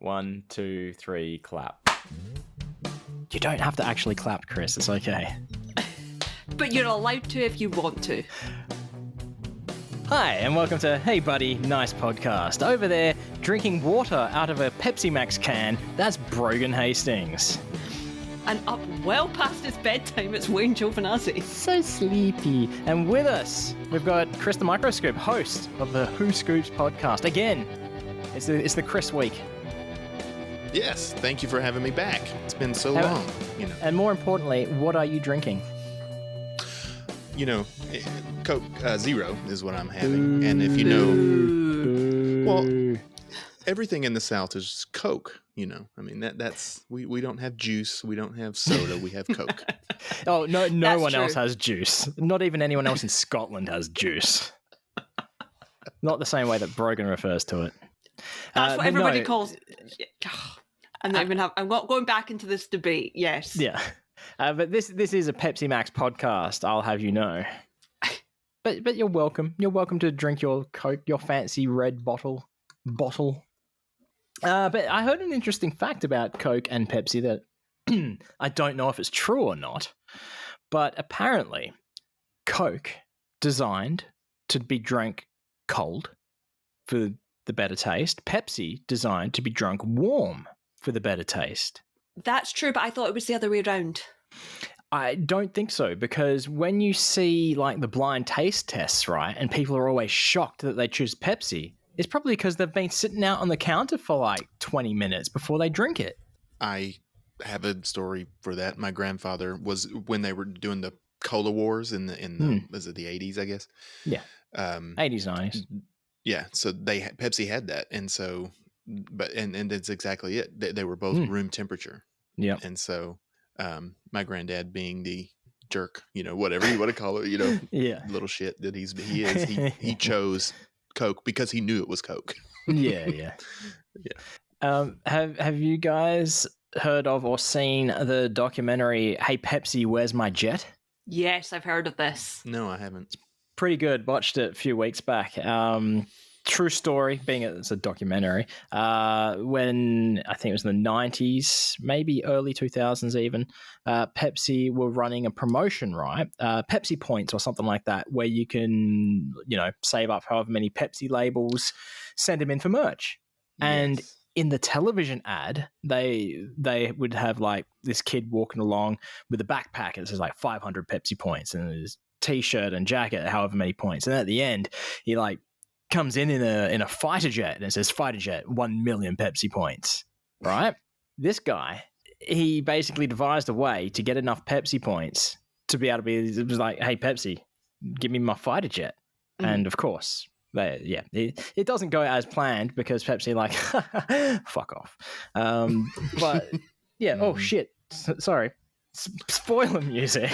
1, 2, 3, clap. You don't have to actually clap, Chris. It's okay. But you're allowed to if you want to. Hi, and welcome to Hey Buddy, Nice Podcast. Over there, drinking water out of a Pepsi Max can, that's Brogan Hastings. And up well past his bedtime, it's Wayne Giovinazzi. So sleepy. And with us, we've got Chris the Microscope, host of the Whoscoops podcast. Again, it's the Chris week. Yes, thank you for having me back. It's been so long, you know. And more importantly, what are you drinking? You know, Coke Zero is what I'm having. And if you know, well, everything in the South is Coke, you know. I mean, that's we don't have juice, we don't have soda, we have Coke. Oh, no That's one true. else has juice. Not even anyone else in Scotland has juice. Not the same way that Brogan refers to it. That's what but everybody no, calls. I'm not going back into this debate. Yes. Yeah. But this is a Pepsi Max podcast, I'll have you know. But you're welcome. You're welcome to drink your Coke, your fancy red bottle. But I heard an interesting fact about Coke and Pepsi that I don't know if it's true or not, but apparently Coke designed to be drank cold for the better taste. Pepsi designed to be drunk warm for the better taste. That's true, but I thought it was the other way around. I don't think so, because when you see like the blind taste tests, right, and people are always shocked that they choose Pepsi, it's probably because they've been sitting out on the counter for like 20 minutes before they drink it. I have a story for that. My grandfather was, when they were doing the Cola Wars in the was it the 80s, I guess? Yeah. 80s, 90s. Yeah, so Pepsi had that, and so, and that's exactly it. They were both room temperature. Yeah. And so, my granddad, being the jerk, you know, whatever you want to call it, you know, Yeah. little shit that he chose Coke because he knew it was Coke. Yeah. Have you guys heard of or seen the documentary Hey Pepsi, Where's My Jet? Yes, I've heard of this. No, I haven't. Pretty good. Watched it a few weeks back. True story, being it's a documentary. When I think it was in the 90s, maybe early 2000s even, Pepsi were running a promotion, right? Pepsi points or something like that, where you can, you know, save up however many Pepsi labels, send them in for merch. And Yes. in the television ad, they would have like this kid walking along with a backpack. It says like 500 Pepsi points, and his t-shirt and jacket, however many points. And at the end, he like comes in a fighter jet, and it says fighter jet, 1 million Pepsi points. Right? This guy, he basically devised a way to get enough Pepsi points to be able to be. It was like, hey Pepsi, give me my fighter jet, and of course. It doesn't go as planned because Pepsi like fuck off. But yeah, oh shit, sorry, spoiler music.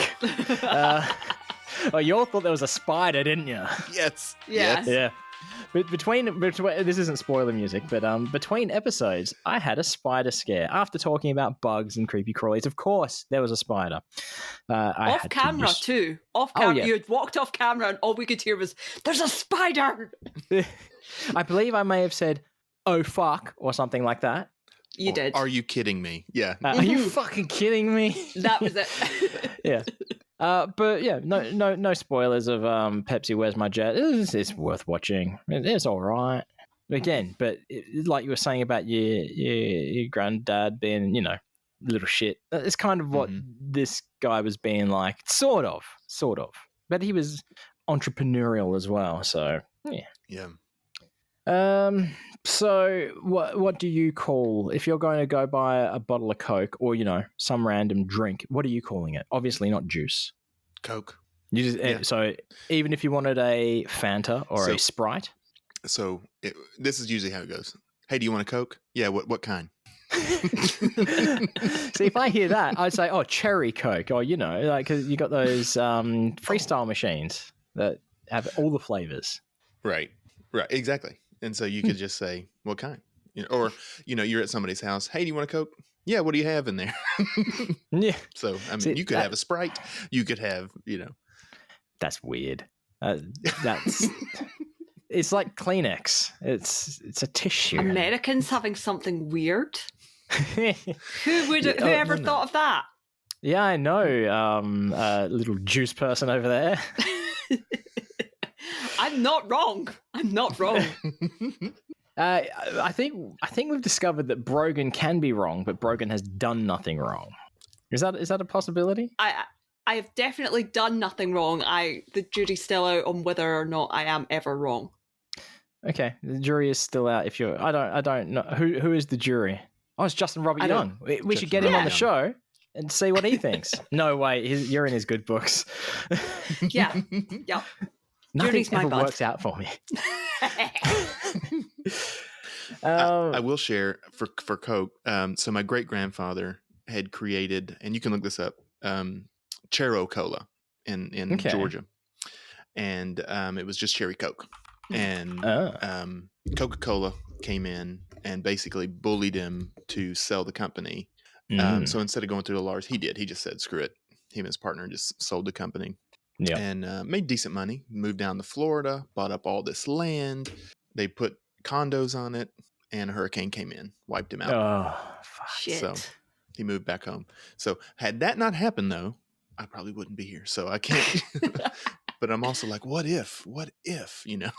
Oh, you all thought there was a spider, didn't you? Yes. Yeah. Yes. Yeah. But between this isn't spoiler music, but between episodes, I had a spider scare after talking about bugs and creepy crawlies. Of course, there was a spider. Off camera too. Off camera, yeah. you had walked off camera, and all we could hear was, "There's a spider." I believe I may have said, "Oh fuck" or something like that. You did. Are you kidding me? Yeah. Are you fucking kidding me? That was it. Yeah. But yeah, no spoilers of Pepsi, Where's My Jet. It's worth watching. It's all right. Again, but like you were saying about your granddad being, you know, little shit. It's kind of what this guy was being like, sort of. But he was entrepreneurial as well. So yeah. Yeah. So what do you call, if you're going to go buy a bottle of Coke or, you know, some random drink, what are you calling it? Obviously not juice. Coke. You just, Yeah. So even if you wanted a Fanta or a Sprite? So this is usually how it goes. Hey, do you want a Coke? Yeah. What kind? See, if I hear that, I'd say, oh, cherry Coke, or, you know, like, 'cause you got those freestyle machines that have all the flavors. Right. Exactly. And so you could just say, what kind? You know, or, you know, you're at somebody's house. Hey, do you want a Coke? Yeah. What do you have in there? Yeah. So, I mean, See, you could have a Sprite. You could have, you know. That's weird. That's It's like Kleenex. It's a tissue. Americans having something weird. Whoever no. thought of that? Yeah, I know. Little juice person over there. I'm not wrong. I think we've discovered that Brogan can be wrong, but Brogan has done nothing wrong. Is that a possibility? I have definitely done nothing wrong. The jury's still out on whether or not I am ever wrong. Okay, the jury is still out. If you're, I don't know who is the jury. Oh, it's Justin Robert Young. We should get him on the show and see what he thinks. No way, you're in his good books. Yeah. Nothing Jury's my ever bud. works out for me. I will share for Coke. So my great grandfather had created, and you can look this up, Chero Cola in Georgia, and it was just cherry Coke, and Coca-Cola came in and basically bullied him to sell the company. So instead of going through the lawyers, he just said screw it. Him and his partner just sold the company. Yeah, and made decent money. Moved down to Florida, bought up all this land. They put condos on it, and a hurricane came in, wiped him out. Oh, fuck. Shit. So he moved back home. So had that not happened, though, I probably wouldn't be here. So I can't. But I'm also like, what if? You know.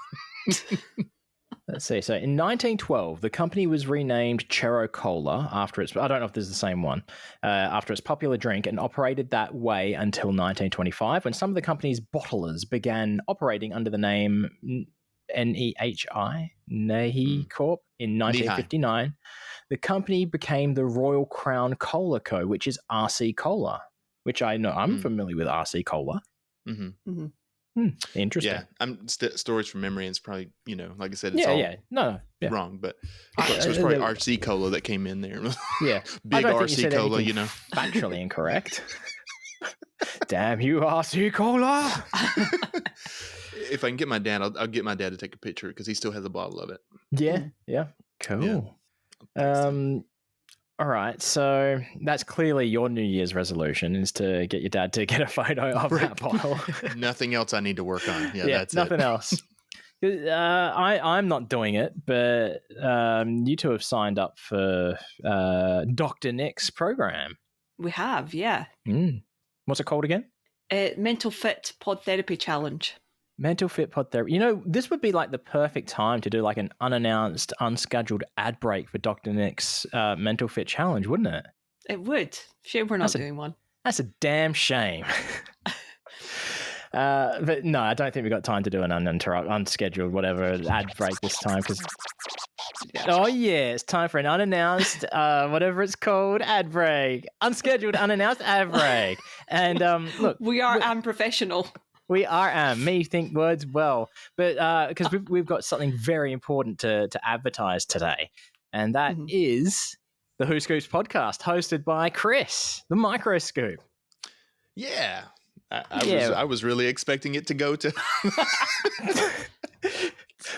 Let's see. So in 1912, the company was renamed Chero Cola after its, I don't know if this is the same one, after its popular drink, and operated that way until 1925, when some of the company's bottlers began operating under the name NEHI, Nehi Corp, in 1959. The company became the Royal Crown Cola Co., which is RC Cola, which I know I'm familiar with RC Cola. Mm-hmm. Mm-hmm. Interesting. Yeah, I'm stories from memory. And it's probably, like I said, it's wrong, but so it's probably RC Cola that came in there. Yeah, big RC Cola, factually incorrect. Damn you, RC Cola! If I can get my dad, I'll get my dad to take a picture because he still has a bottle of it. Yeah, cool. Yeah. All right, so that's clearly your New Year's resolution is to get your dad to get a photo of that bottle. Nothing else I need to work on. Yeah, that's nothing it. else. I'm not doing it, but you two have signed up for Dr. Nick's program. We have, yeah. What's it called again? Mental Fit Pod Therapy Challenge. Mental Fit Pod Therapy. This would be like the perfect time to do like an unannounced, unscheduled ad break for Dr. Nick's Mental Fit Challenge, wouldn't it? It would. Shame we're not doing one. That's a damn shame. But no, I don't think we've got time to do an unscheduled, whatever, ad break this time. Oh, yeah, it's time for an unannounced, whatever it's called, ad break. Unscheduled, unannounced ad break. And look. We are unprofessional. We are me think words well, but because we've got something very important to advertise today, and that is the Whoscoops podcast, hosted by Chris, the Microscoop. Yeah, I was really expecting it to go to.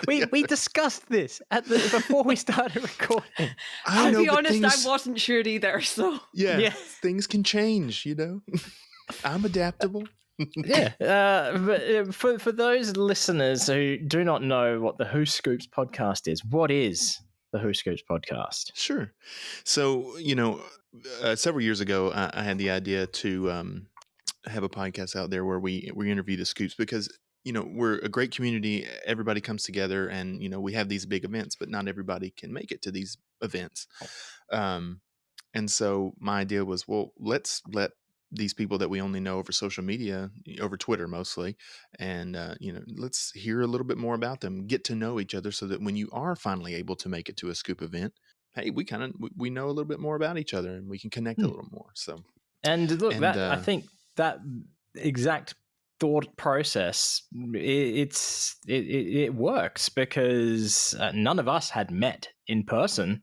We discussed this before we started recording. I'll be honest, I wasn't sure either. So yeah, things can change. I'm adaptable. But for those listeners who do not know what the Whoscoops podcast is, what is the Whoscoops podcast? Sure. So, several years ago, I had the idea to have a podcast out there where we interview the Scoops because, we're a great community. Everybody comes together and, we have these big events, but not everybody can make it to these events. And so my idea was, well, let's let these people that we only know over social media, over Twitter mostly, and let's hear a little bit more about them, get to know each other, so that when you are finally able to make it to a Scoop event, hey, we know a little bit more about each other and we can connect a little more. So, and look, I think that exact thought process, it works because none of us had met in person.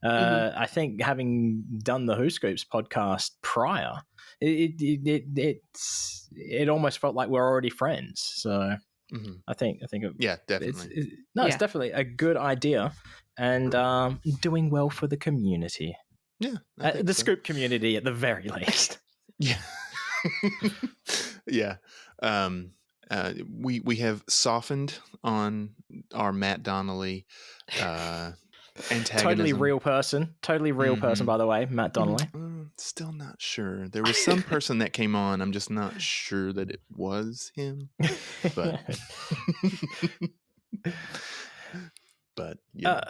I think having done the Whoscoops podcast prior, it almost felt like we're already friends. So I think definitely. It's definitely a good idea and doing well for the community. Yeah, the Scoop community at the very least. Yeah. Yeah. we have softened on our Matt Donnelly antagonism. Totally real person, by the way, Matt Donnelly. Still not sure. There was some person that came on. I'm just not sure that it was him. But but yeah.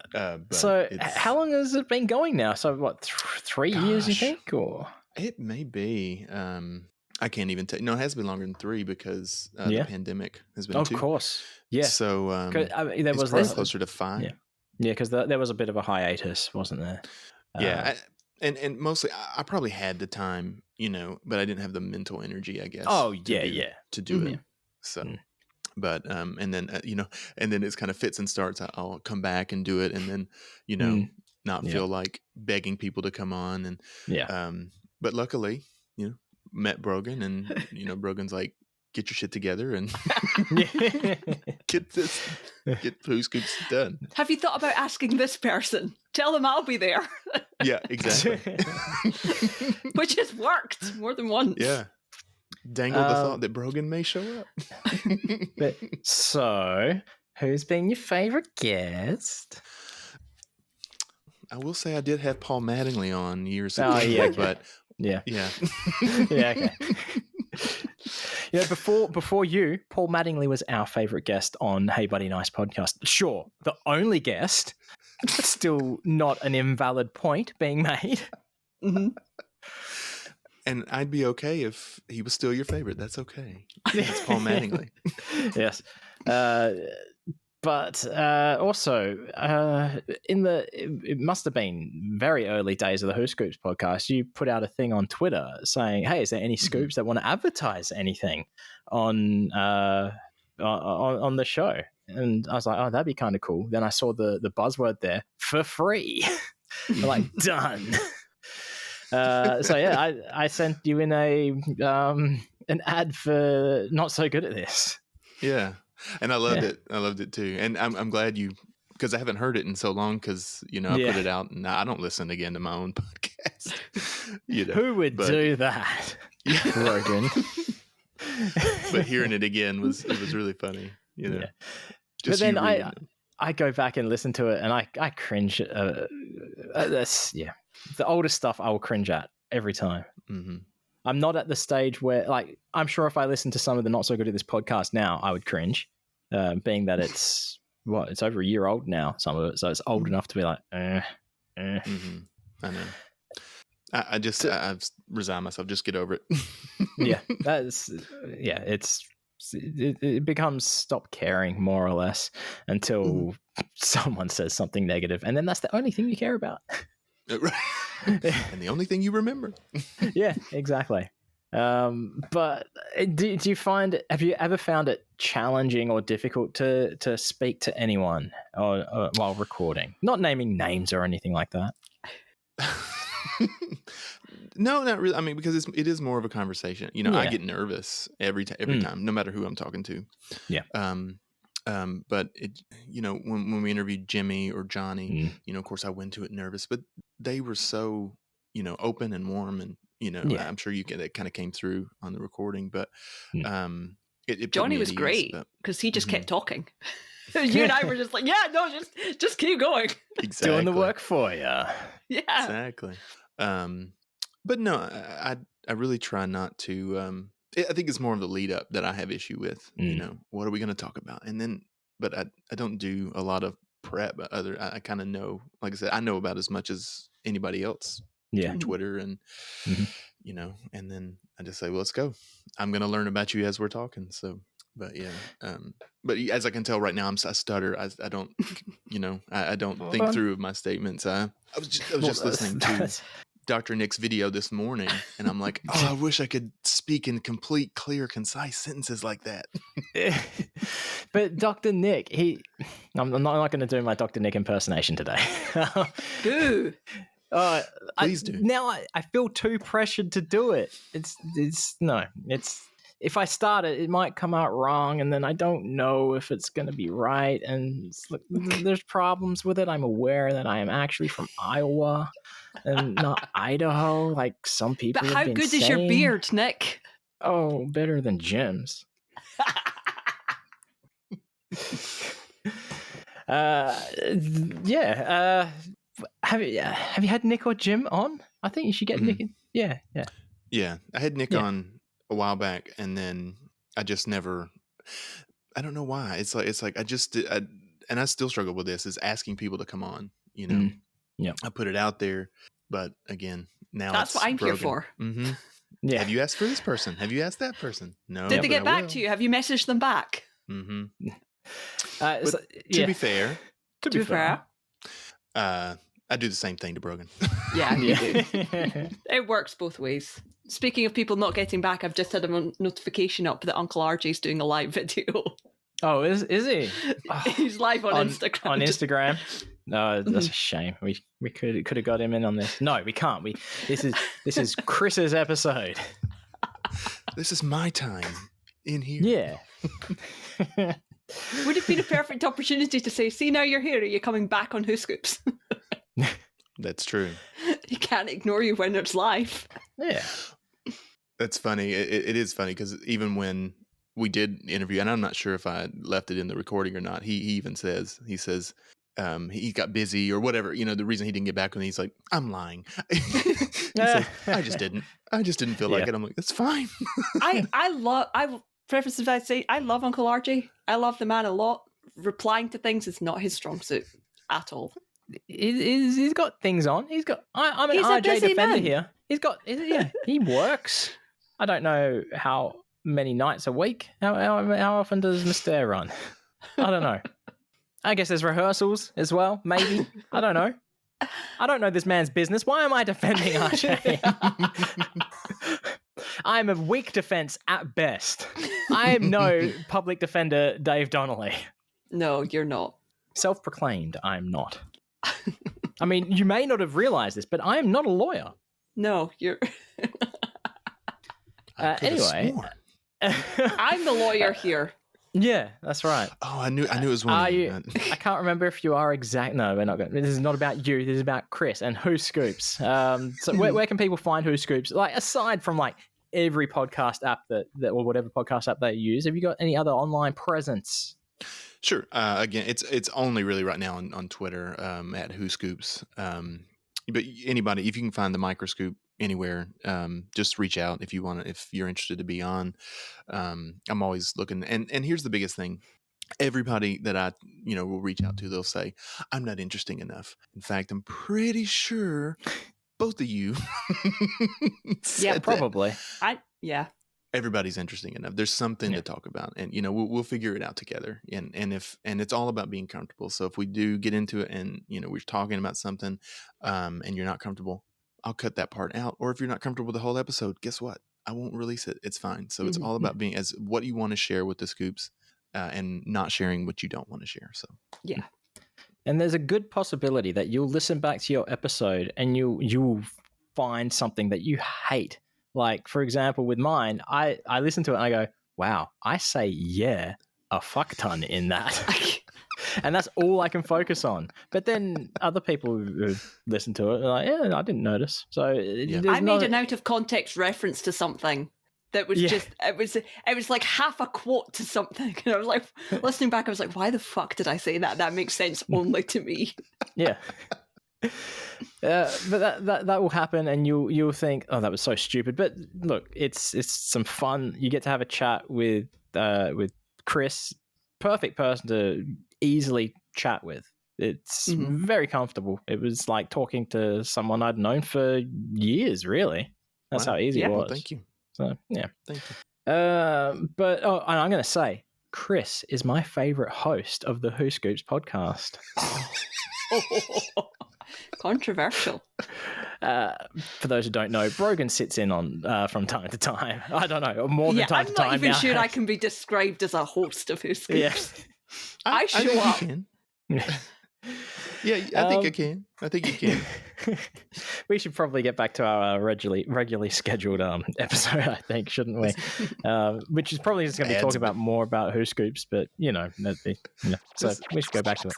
So how long has it been going now? So what, 3 years, you think? Or it may be. I can't even tell. No, it has been longer than 3 because the pandemic has been 2. Of course. Yeah. So there was probably closer to 5. Yeah, because there was a bit of a hiatus, wasn't there? Yeah. And mostly I probably had the time, but I didn't have the mental energy, I guess. Oh, yeah. To do it. So, but, and then, and then it's kind of fits and starts. I'll come back and do it. And then, not feel like begging people to come on. And, but luckily, met Brogan and, Brogan's like, get your shit together and get Whoscoops done. Have you thought about asking this person? Tell them I'll be there. Yeah, exactly. Which has worked more than once. Yeah. Dangle the thought that Brogan may show up. So, who's been your favorite guest? I will say I did have Paul Mattingly on years ago. Oh, yeah, okay. But yeah. Yeah, okay. Before you, Paul Mattingly was our favorite guest on Hey Buddy Nice podcast. Sure, the only guest, still not an invalid point being made. Mm-hmm. And I'd be okay if he was still your favorite. That's okay. It's Paul Mattingly. Yes. But also, it must have been very early days of the Whoscoops podcast. You put out a thing on Twitter saying, "Hey, is there any scoops that want to advertise anything on the show?" And I was like, "Oh, that'd be kind of cool." Then I saw the buzzword there, for free. I'm like, done. So yeah, I sent you in an ad for Not So Good at This. Yeah. And I loved it. I loved it too. And I'm glad because I haven't heard it in so long because, I put it out and I don't listen again to my own podcast. Who would do that? Rogan. But hearing it again was really funny, Yeah. But then I go back and listen to it and I cringe. That's, the older stuff I will cringe at every time. Mm-hmm. I'm not at the stage where, I'm sure if I listen to some of the Not So Good at This podcast now, I would cringe, being that it's over a year old now, some of it. So it's old enough to be like, Mm-hmm. I know. I've resigned myself. Just get over it. It becomes stop caring more or less until someone says something negative. And then that's the only thing you care about. And the only thing you remember. Yeah, exactly. But do you have you ever found it challenging or difficult to speak to anyone or while recording? Not naming names or anything like that. No, not really. I mean, because it is more of a conversation. I get nervous every time, no matter who I'm talking to. Yeah. But when we interviewed Jimmy or Johnny, of course I went to it nervous, but they were so, open and warm and, I'm sure that kind of came through on the recording, but, Johnny was great because he just kept talking. You and I were just like, just keep going. Exactly. Doing the work for you. Yeah. Exactly. But no, I really try not to, I think it's more of the lead up that I have issue with, what are we going to talk about? And then, but I don't do a lot of prep. I kind of know, like I said, I know about as much as anybody else through Twitter and, and then I just say, well, let's go. I'm going to learn about you as we're talking. So, but yeah. But as I can tell right now, I stutter. I don't, I don't think through my statements. I was just listening to Dr. Nick's video this morning, and I'm like, oh, I wish I could speak in complete, clear, concise sentences like that. But Dr. Nick, I'm not going to do my Dr. Nick impersonation today. Boo. Please do. Now I feel too pressured to do it. If I start it, it might come out wrong, and then I don't know if it's going to be right. And there's problems with it. I'm aware that I am actually from Iowa and not Idaho, like some people. But how good is your beard, Nick? Oh, better than Jim's. Yeah. Have you had Nick or Jim on? I think you should get Nick. Yeah. Yeah, I had Nick on a while back, and then I just never. I don't know why. It's like I just and I still struggle with this. Is asking people to come on. You know. Yeah. I put it out there, but again, now that's what I'm broken. here for. Mm-hmm. Yeah. Have you asked for this person? Have you asked that person? No. Did they get back to you? Have you messaged them back? Mm-hmm. To be fair, I do the same thing to Brogan. Yeah, you do. It works both ways. Speaking of people not getting back, I've just had a notification up that Uncle RJ's doing a live video. Oh, is he? Oh, he's live on Instagram. On Instagram? No, that's a shame. We could have got him in on this. No, we can't. This is Chris's episode. This is my time in here. Yeah. Would have been a perfect opportunity to say, see, now you're here. Are you coming back on Whoscoops? That's true. He can't ignore you when it's live. Yeah. That's funny. It is funny because even when we did interview, and I'm not sure if I left it in the recording or not, he even says, he got busy or whatever. You know, the reason he didn't get back with me, he's like, I'm lying. He said, I just didn't feel like it. I'm like, that's fine. I preface if I say I love Uncle RJ. I love the man a lot. Replying to things is not his strong suit at all. He's got things on. I'm an RJ defender man. Here. He works. I don't know how many nights a week. How often does Mr. run? I don't know. I guess there's rehearsals as well, maybe. I don't know. I don't know this man's business. Why am I defending RJ? I'm a weak defense at best. I am no public defender Dave Donnelly. No, you're not. Self-proclaimed, I'm not. I mean, you may not have realized this, but I am not a lawyer. No, you're... Anyway. I'm the lawyer here. Yeah, that's right. Oh, I knew it was one of you. I can't remember if you are exact. No, we're not going. This is not about you. This is about Chris and Whoscoops. So where can people find Whoscoops? Like aside from like every podcast app that or whatever podcast app they use, have you got any other online presence? Sure. Again, it's only really right now on Twitter at Whoscoops. But anybody, if you can find the microscoop anywhere, just reach out if you're interested to be on. I'm always looking, and here's the biggest thing. Everybody that I will reach out to, they'll say, I'm not interesting enough. In fact, I'm pretty sure both of you yeah, probably. Everybody's interesting enough. There's something to talk about, and we'll figure it out together. And it's all about being comfortable. So if we do get into it, and we're talking about something, and you're not comfortable, I'll cut that part out. Or if you're not comfortable with the whole episode, guess what? I won't release it. It's fine. So it's all about being as what you want to share with the scoops, and not sharing what you don't want to share. So yeah. And there's a good possibility that you'll listen back to your episode and you'll find something that you hate. Like, for example, with mine, I listen to it and I go, wow, I say yeah a fuck ton in that. And that's all I can focus on. But then other people who listen to it are like, yeah, I didn't notice. So I made an out of context reference to something that was just, it was like half a quote to something. And I was like, listening back, I was like, why the fuck did I say that? That makes sense only to me. Yeah. But that will happen, and you'll think, oh, that was so stupid. But look, it's some fun. You get to have a chat with Chris, perfect person to easily chat with. It's very comfortable. It was like talking to someone I'd known for years. Really, that's how easy it was. Well, thank you. So yeah, thank you. But and I'm going to say, Chris is my favorite host of the Whoscoops podcast. Controversial. For those who don't know, Brogan sits in on from time to time. I don't know, more than time to time. I'm not even now. sure I can be described as a host of Whoscoops. Yeah. I show up. Yeah, I think I can. I think you can. We should probably get back to our regularly scheduled episode, I think, shouldn't we? Which is probably just going to be talking about more about Whoscoops, but that'd be, so we should go back to it.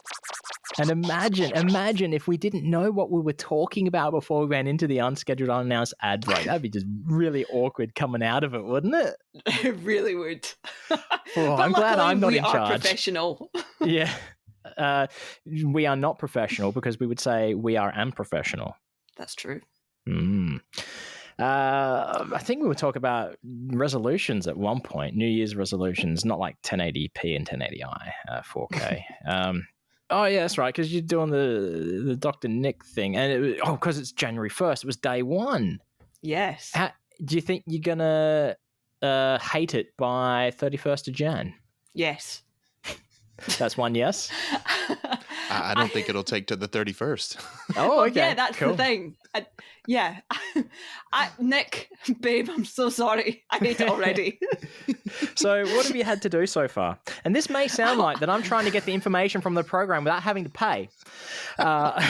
And imagine if we didn't know what we were talking about before we went into the unscheduled, unannounced ad break. That'd be just really awkward coming out of it, wouldn't it? It really would. Well, But I'm glad I'm not we in are charge. Professional. Yeah. We are not professional because we would say we are unprofessional. That's true. I think we would talk about resolutions at one point, New Year's resolutions, not like 1080p and 1080i, 4K. Oh, yeah, that's right, because you're doing the Dr. Nick thing. And because it's January 1st, it was day one. Yes. Do you think you're going to hate it by 31st of Jan? Yes. That's one yes? I don't think it'll take to the 31st. Oh, okay. Yeah, that's cool. the thing. Nick, babe, I'm so sorry. I hate it already. So what have you had to do so far? And this may sound like that I'm trying to get the information from the program without having to pay. I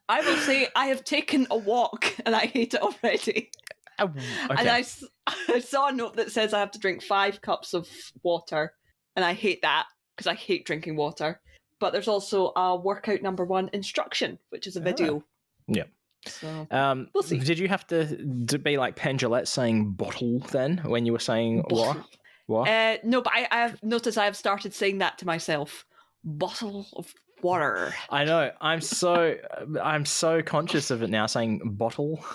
will say I have taken a walk and I hate it already. Okay. And I saw a note that says I have to drink 5 cups of water, and I hate that because I hate drinking water. But there's also a workout number 1 instruction, which is a video. Yeah. So we'll see. Did you have to be like Penn Jillette saying bottle then when you were saying bottle. what? No, but I have noticed I have started saying that to myself. Bottle of water. I know. I'm so conscious of it now, saying bottle.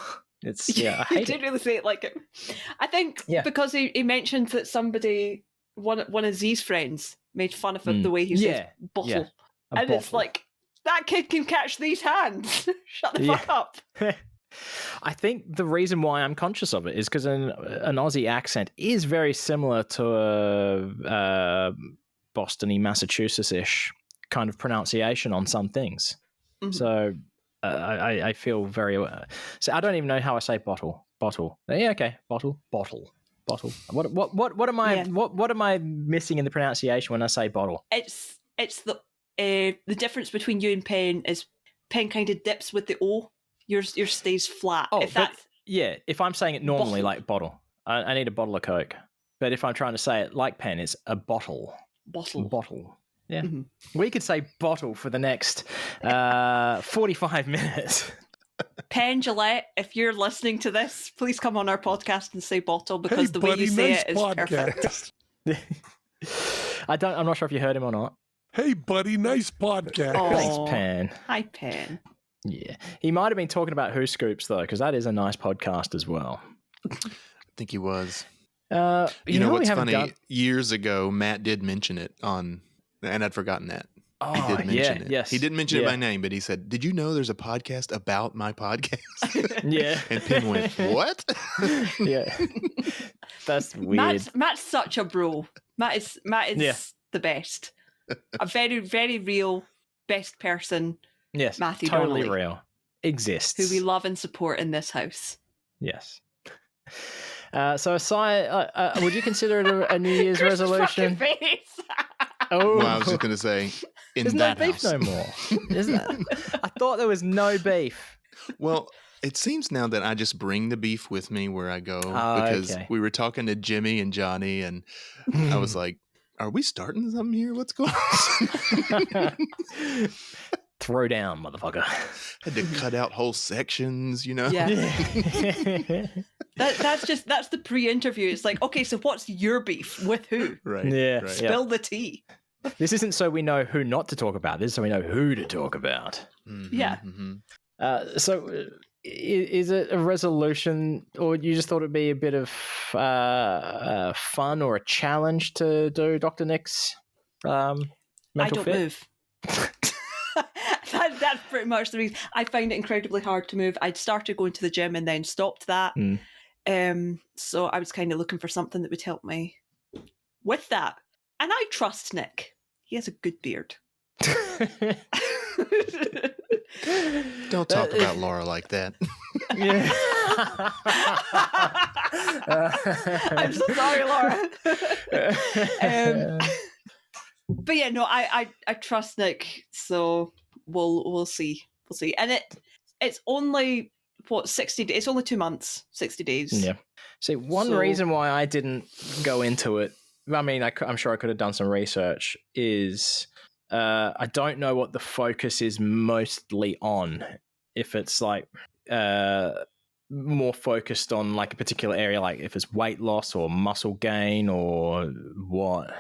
It's I hate you didn't really say it like it. I think because he mentioned that somebody, one of Z's friends, made fun of it the way he says bottle. Yeah. And bottle. It's like, that kid can catch these hands. Shut the fuck up. I think the reason why I'm conscious of it is because an Aussie accent is very similar to a Boston-y, Massachusetts-ish kind of pronunciation on some things. Mm-hmm. So I feel very... so I don't even know how I say bottle. Bottle. Yeah, okay. Bottle. Bottle. Bottle. What am I what am I missing in the pronunciation when I say bottle? It's the difference between you and Penn is Penn kind of dips with the O. Yours stays flat. Oh, if I'm saying it normally like bottle, I need a bottle of Coke. But if I'm trying to say it like Penn, it's a bottle. Bottle. Yeah. Mm-hmm. We could say bottle for the next 45 minutes. Penn Jillette, if you're listening to this, please come on our podcast and say bottle, because the way you say it is perfect. I'm not sure if you heard him or not. Hey, buddy, nice podcast. Oh, thanks, Penn. Hi, Penn. Yeah. He might have been talking about Whoscoops, though, because that is a nice podcast as well. I think he was. You know what's funny? Years ago, Matt did mention it and I'd forgotten that. Oh, he did mention it. Yes. He didn't mention it by name, but he said, "Did you know there's a podcast about my podcast?" Yeah. And Penn went, "What?" Yeah. That's weird. Matt's such a bro. Matt is the best. A very, very real best person. Yes. Matthew totally Donnelly, real. Exists. who we love and support in this house. Yes. So aside, would you consider it a New Year's resolution? Oh, well, I was just going to say, there's that no beef house. no more. Is there? I thought there was no beef. Well, it seems now that I just bring the beef with me where I go, because we were talking to Jimmy and Johnny, and I was like, "Are we starting something here? What's going on?" Throw down, motherfucker. Had to cut out whole sections, Yeah. That's the pre-interview. It's like, okay, so what's your beef with who? Right. Yeah. Right. Spill the tea. This isn't so we know who not to talk about. This is so we know who to talk about. Mm-hmm, yeah. Mm-hmm. So is it a resolution, or you just thought it'd be a bit of fun or a challenge to do Dr. Nick's mental I don't fit? move. That's pretty much the reason. I find it incredibly hard to move. I'd started going to the gym and then stopped that. So I was kind of looking for something that would help me with that. And I trust Nick. He has a good beard. Don't talk about Laura like that. Yeah. I'm so sorry, Laura. But yeah, no, I trust Nick, so we'll see. And it's only 60 days. It's only 2 months, 60 days. Yeah. See, one reason why I didn't go into it, I mean, I'm sure I could have done some research, is I don't know what the focus is mostly on. If it's like more focused on like a particular area, like if it's weight loss or muscle gain or what.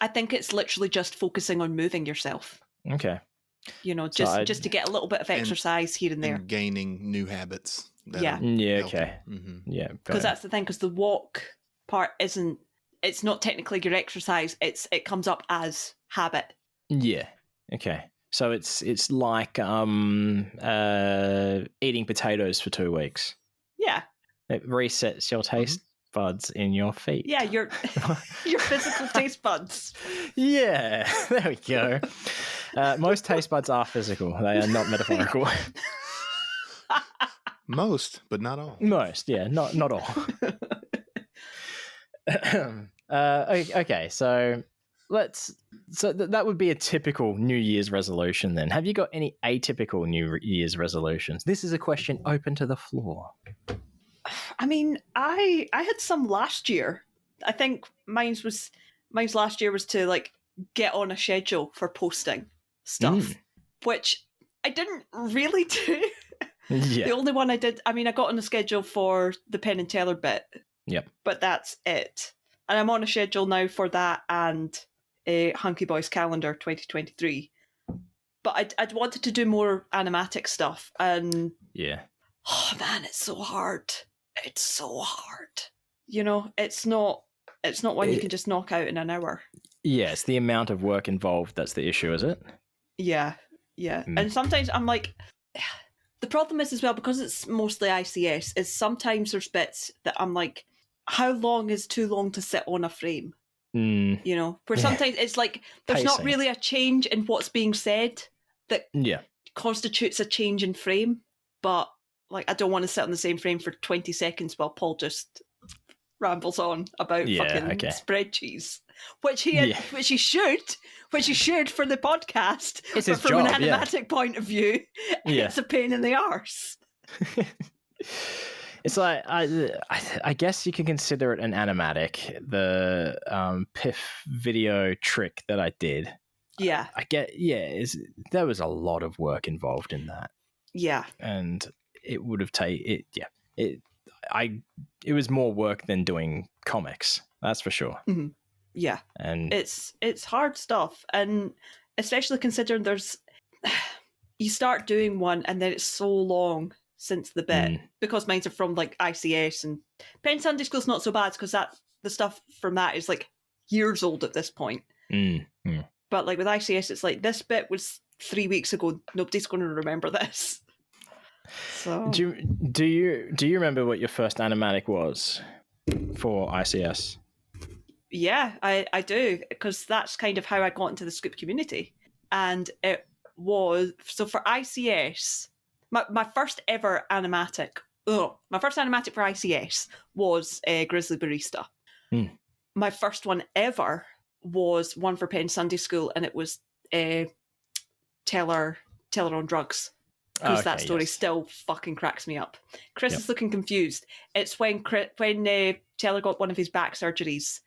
I think it's literally just focusing on moving yourself. Okay. You know, So just to get a little bit of exercise here and there. And gaining new habits. Yeah. Okay. Mm-hmm. Yeah. Because that's the thing, because the walk part it's not technically your exercise, it comes up as habit. Yeah. Okay. So it's like eating potatoes for 2 weeks. Yeah. It resets your taste buds in your feet. Yeah, your physical taste buds. Yeah, there we go. Most taste buds are physical. They are not metaphorical. Most, but not all. Most, yeah, not all. Okay, so that would be a typical New Year's resolution then. Have you got any atypical New Year's resolutions? This is a question open to the floor. I mean, I had some last year. I think mine's last year was to like get on a schedule for posting stuff, which I didn't really do. Yeah. The only one I did, I mean, I got on a schedule for the Penn and Teller bit. Yep. But that's it. And I'm on a schedule now for that and a Hunky Boys calendar 2023. But I'd wanted to do more animatic stuff, and yeah. Oh man, it's so hard. It's so hard. You know, it's not one you can just knock out in an hour. Yeah, it's the amount of work involved that's the issue, is it? Yeah. And sometimes I'm like, the problem is as well, because it's mostly ICS, is sometimes there's bits that I'm like, how long is too long to sit on a frame? You know, where sometimes it's like, there's not really a change in what's being said that constitutes a change in frame, but like, I don't want to sit on the same frame for 20 seconds while Paul just rambles on about fucking spread cheese, which he should for the podcast. It's but his from job, an animatic point of view, it's a pain in the arse. It's like I guess you can consider it an animatic. The Piff video trick that I did. Yeah, I get. Yeah, there was a lot of work involved in that. Yeah, and it would have taken it. Yeah, it was more work than doing comics. That's for sure. Mm-hmm. Yeah, and it's hard stuff, and especially considering you start doing one and then it's so long since the bit, because mine are from like ICS, and Penn Sunday School's not so bad because the stuff from that is like years old at this point. But like with ICS, it's like, this bit was 3 weeks ago. Nobody's going to remember this. So do you remember what your first animatic was for ICS? Yeah, I do, because that's kind of how I got into the Scoop community. And it was, so for ICS, my first ever animatic, my first animatic for ICS was Grizzly Barista. My first one ever was one for Penn Sunday School, and it was Teller on Drugs. Because that story still fucking cracks me up. Chris is looking confused. It's when Teller got one of his back surgeries.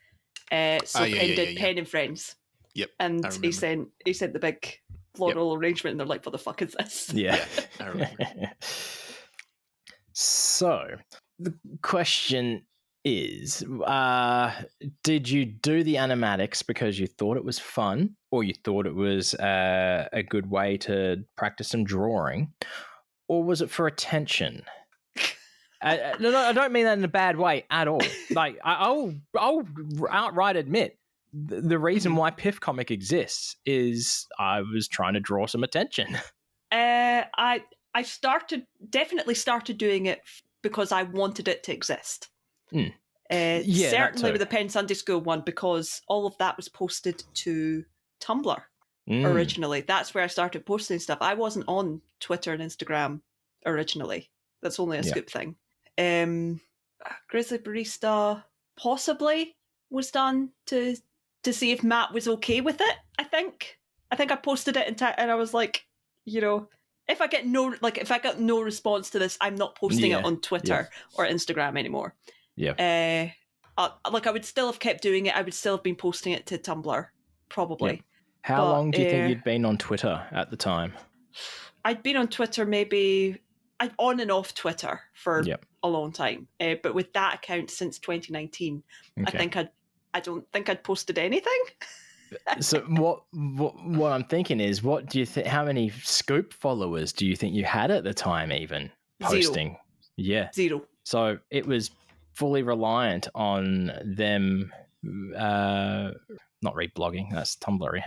Penn did Penn and Friends. Yep. And he sent the big floral arrangement, and they're like, what the fuck is this? Yeah. I remember. So the question is, did you do the animatics because you thought it was fun, or you thought it was a good way to practice some drawing, or was it for attention? No, I don't mean that in a bad way at all. Like, I'll outright admit the reason why Piff Comic exists is I was trying to draw some attention. I definitely started doing it because I wanted it to exist. Certainly with the Penn Sunday School one, because all of that was posted to Tumblr originally. That's where I started posting stuff. I wasn't on Twitter and Instagram originally. That's only a Scoop thing. Grizzly Barista possibly was done to see if Matt was okay with it. I think I posted it and I was like, you know, if I get no response to this, I'm not posting it on Twitter or Instagram anymore. I would still have kept doing it. I would still have been posting it to Tumblr, probably. How long do you think you'd been on Twitter at the time? I'd been on Twitter on and off Twitter for a long time, but with that account since 2019, Okay. I don't think I'd posted anything. So what I'm thinking is, what do you think? How many Scoop followers do you think you had at the time? Even posting, 0. Yeah, 0. So it was fully reliant on them, not reblogging. That's Tumblr.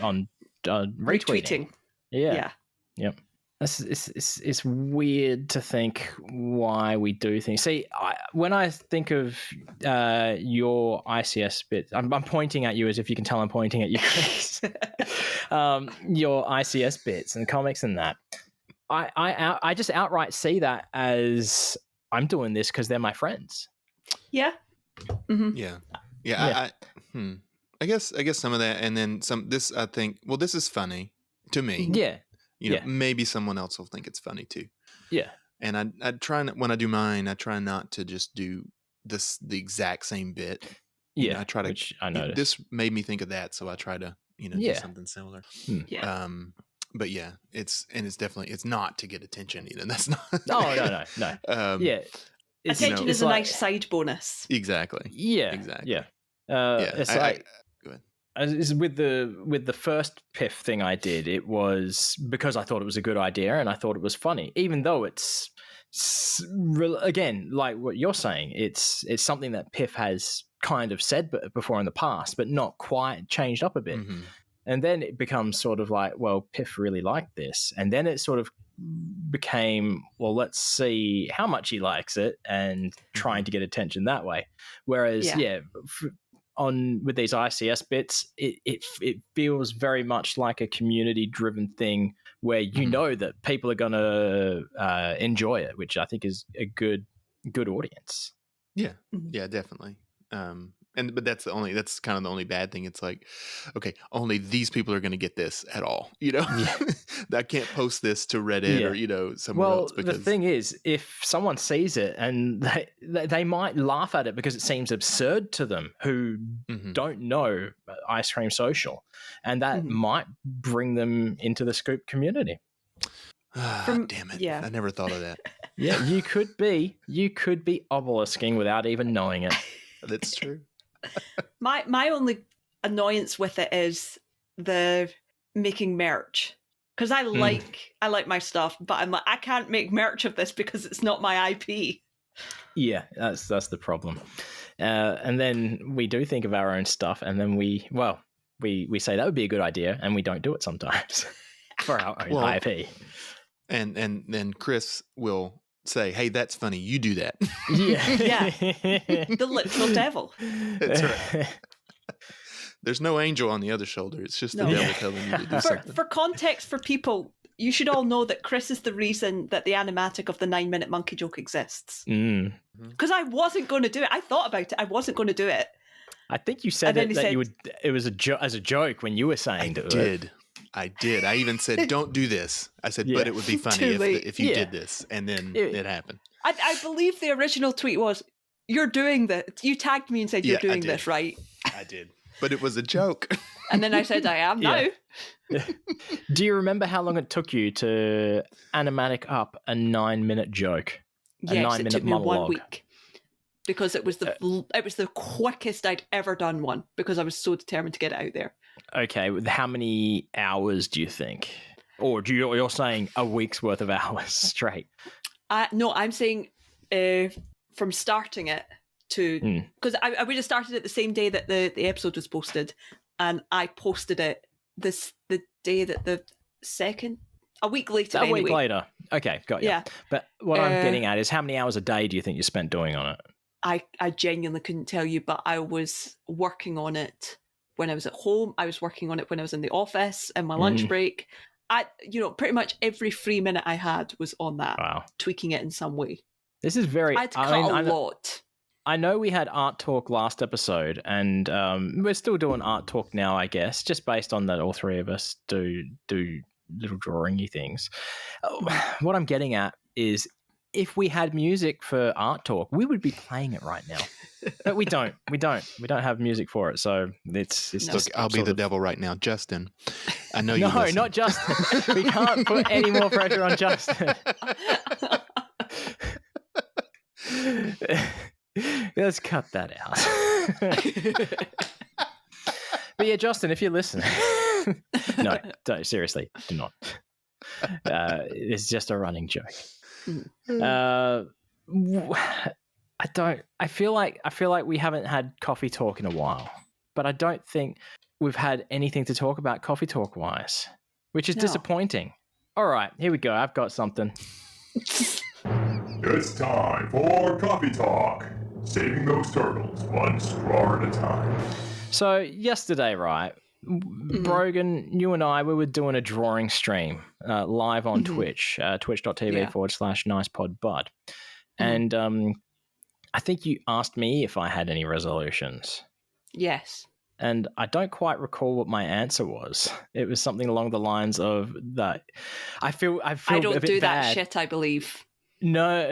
On retweeting. Yeah. Yep. It's weird to think why we do things. See, when I think of your ICS bits, I'm pointing at you as if you can tell I'm pointing at you, Chris. Your ICS bits and comics and that, I just outright see that as I'm doing this because they're my friends. Yeah. Mm-hmm. Yeah. I guess some of that, and then some. This I think. Well, this is funny to me. Yeah. You know, maybe someone else will think it's funny too. Yeah. And I try not, when I do mine, I try not to just do the exact same bit. Yeah. You know, I try to. Which I noticed. This made me think of that, so I try to do something similar. Yeah. But yeah, it's definitely not to get attention either. That's not. No. Yeah. Attention is a nice side bonus. Exactly. Yeah. Exactly. Yeah. It's go ahead. With the first Piff thing I did, it was because I thought it was a good idea and I thought it was funny, even though it's again, like what you're saying, it's something that Piff has kind of said before in the past, but not quite changed up a bit. Mm-hmm. And then it becomes sort of like, well, Piff really liked this, and then it sort of became, well, let's see how much he likes it and trying to get attention that way. Whereas, with these ICS bits, it feels very much like a community-driven thing where you know that people are going to enjoy it, which I think is a good audience. Yeah, definitely. But that's kind of the only bad thing. It's like, okay, only these people are going to get this at all. I can't post this to Reddit or somewhere else. Because the thing is, if someone sees it and they might laugh at it because it seems absurd to them who don't know Ice Cream Social, and that might bring them into the Scoop community. Damn it! I never thought of that. Yeah, you could be obelisking without even knowing it. That's true. My only annoyance with it is the making merch, because I like my stuff, but I'm like, I can't make merch of this because it's not my IP. Yeah, that's the problem. And then we do think of our own stuff, and then we say that would be a good idea, and we don't do it sometimes for our own IP. And then Chris will say, hey, that's funny, you do that. Yeah. The literal devil. That's right. There's no angel on the other shoulder. It's just the devil telling you to do something. For context for people, you should all know that Chris is the reason that the animatic of the 9-minute monkey joke exists. Because I wasn't going to do it. I thought about it. I wasn't going to do it. I think you said that you would. It was as a joke when you were saying I did. I even said, don't do this. I said, but it would be funny if you did this. And then it happened. I believe the original tweet was, you're doing this. You tagged me and said, you're doing this, right? I did. But it was a joke. And then I said, I am now. Do you remember how long it took you to animatic up a 9-minute joke? Yes, it took me 1 week. Because it was the quickest I'd ever done one, because I was so determined to get it out there. Okay, how many hours do you think? Or you're saying a week's worth of hours straight? No, I'm saying from starting it to... Because I would have started it the same day that the episode was posted, and I posted it the day that the second... A week later, anyway. A week later. Okay, got you. Yeah. But what I'm getting at is, how many hours a day do you think you spent doing on it? I genuinely couldn't tell you, but I was working on it when I was at home. I was working on it when I was in the office and my lunch break. Pretty much every free minute I had was on that, tweaking it in some way. This is very... I had to cut a lot. I know we had Art Talk last episode, and we're still doing Art Talk now, I guess, just based on that all three of us do little drawing-y things. What I'm getting at is, if we had music for Art Talk, we would be playing it right now. But we don't. We don't have music for it. So it's No. just. Look, I'll be the devil right now. Justin, I know you No, listen. not Justin. We can't put any more pressure on Justin. Let's cut that out. But yeah, Justin, if you're listening, no, don't, seriously, do not. It's just a running joke. I feel like we haven't had coffee talk in a while, but I don't think we've had anything to talk about coffee talk wise, which is disappointing. All right, here we go. I've got something. It's time for Coffee Talk. Saving those turtles one straw at a time. So yesterday, right, Brogan, you and I, we were doing a drawing stream live on Twitch, twitch.tv/nicepodbud. And I think you asked me if I had any resolutions. Yes. And I don't quite recall what my answer was. It was something along the lines of that. I feel I a don't bit do that bad. shit, I believe. No.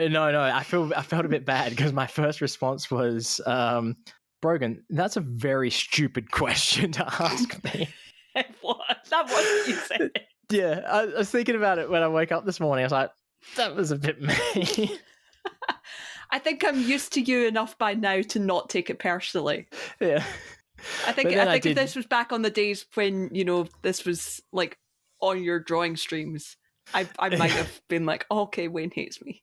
I felt a bit bad because my first response was, Brogan, that's a very stupid question to ask me. It was. That was what you said. Yeah, I was thinking about it when I woke up this morning. I was like, that was a bit mean. I think I'm used to you enough by now to not take it personally. Yeah. I think if this was back on the days when, this was like on your drawing streams, I might have been like, okay, Wayne hates me.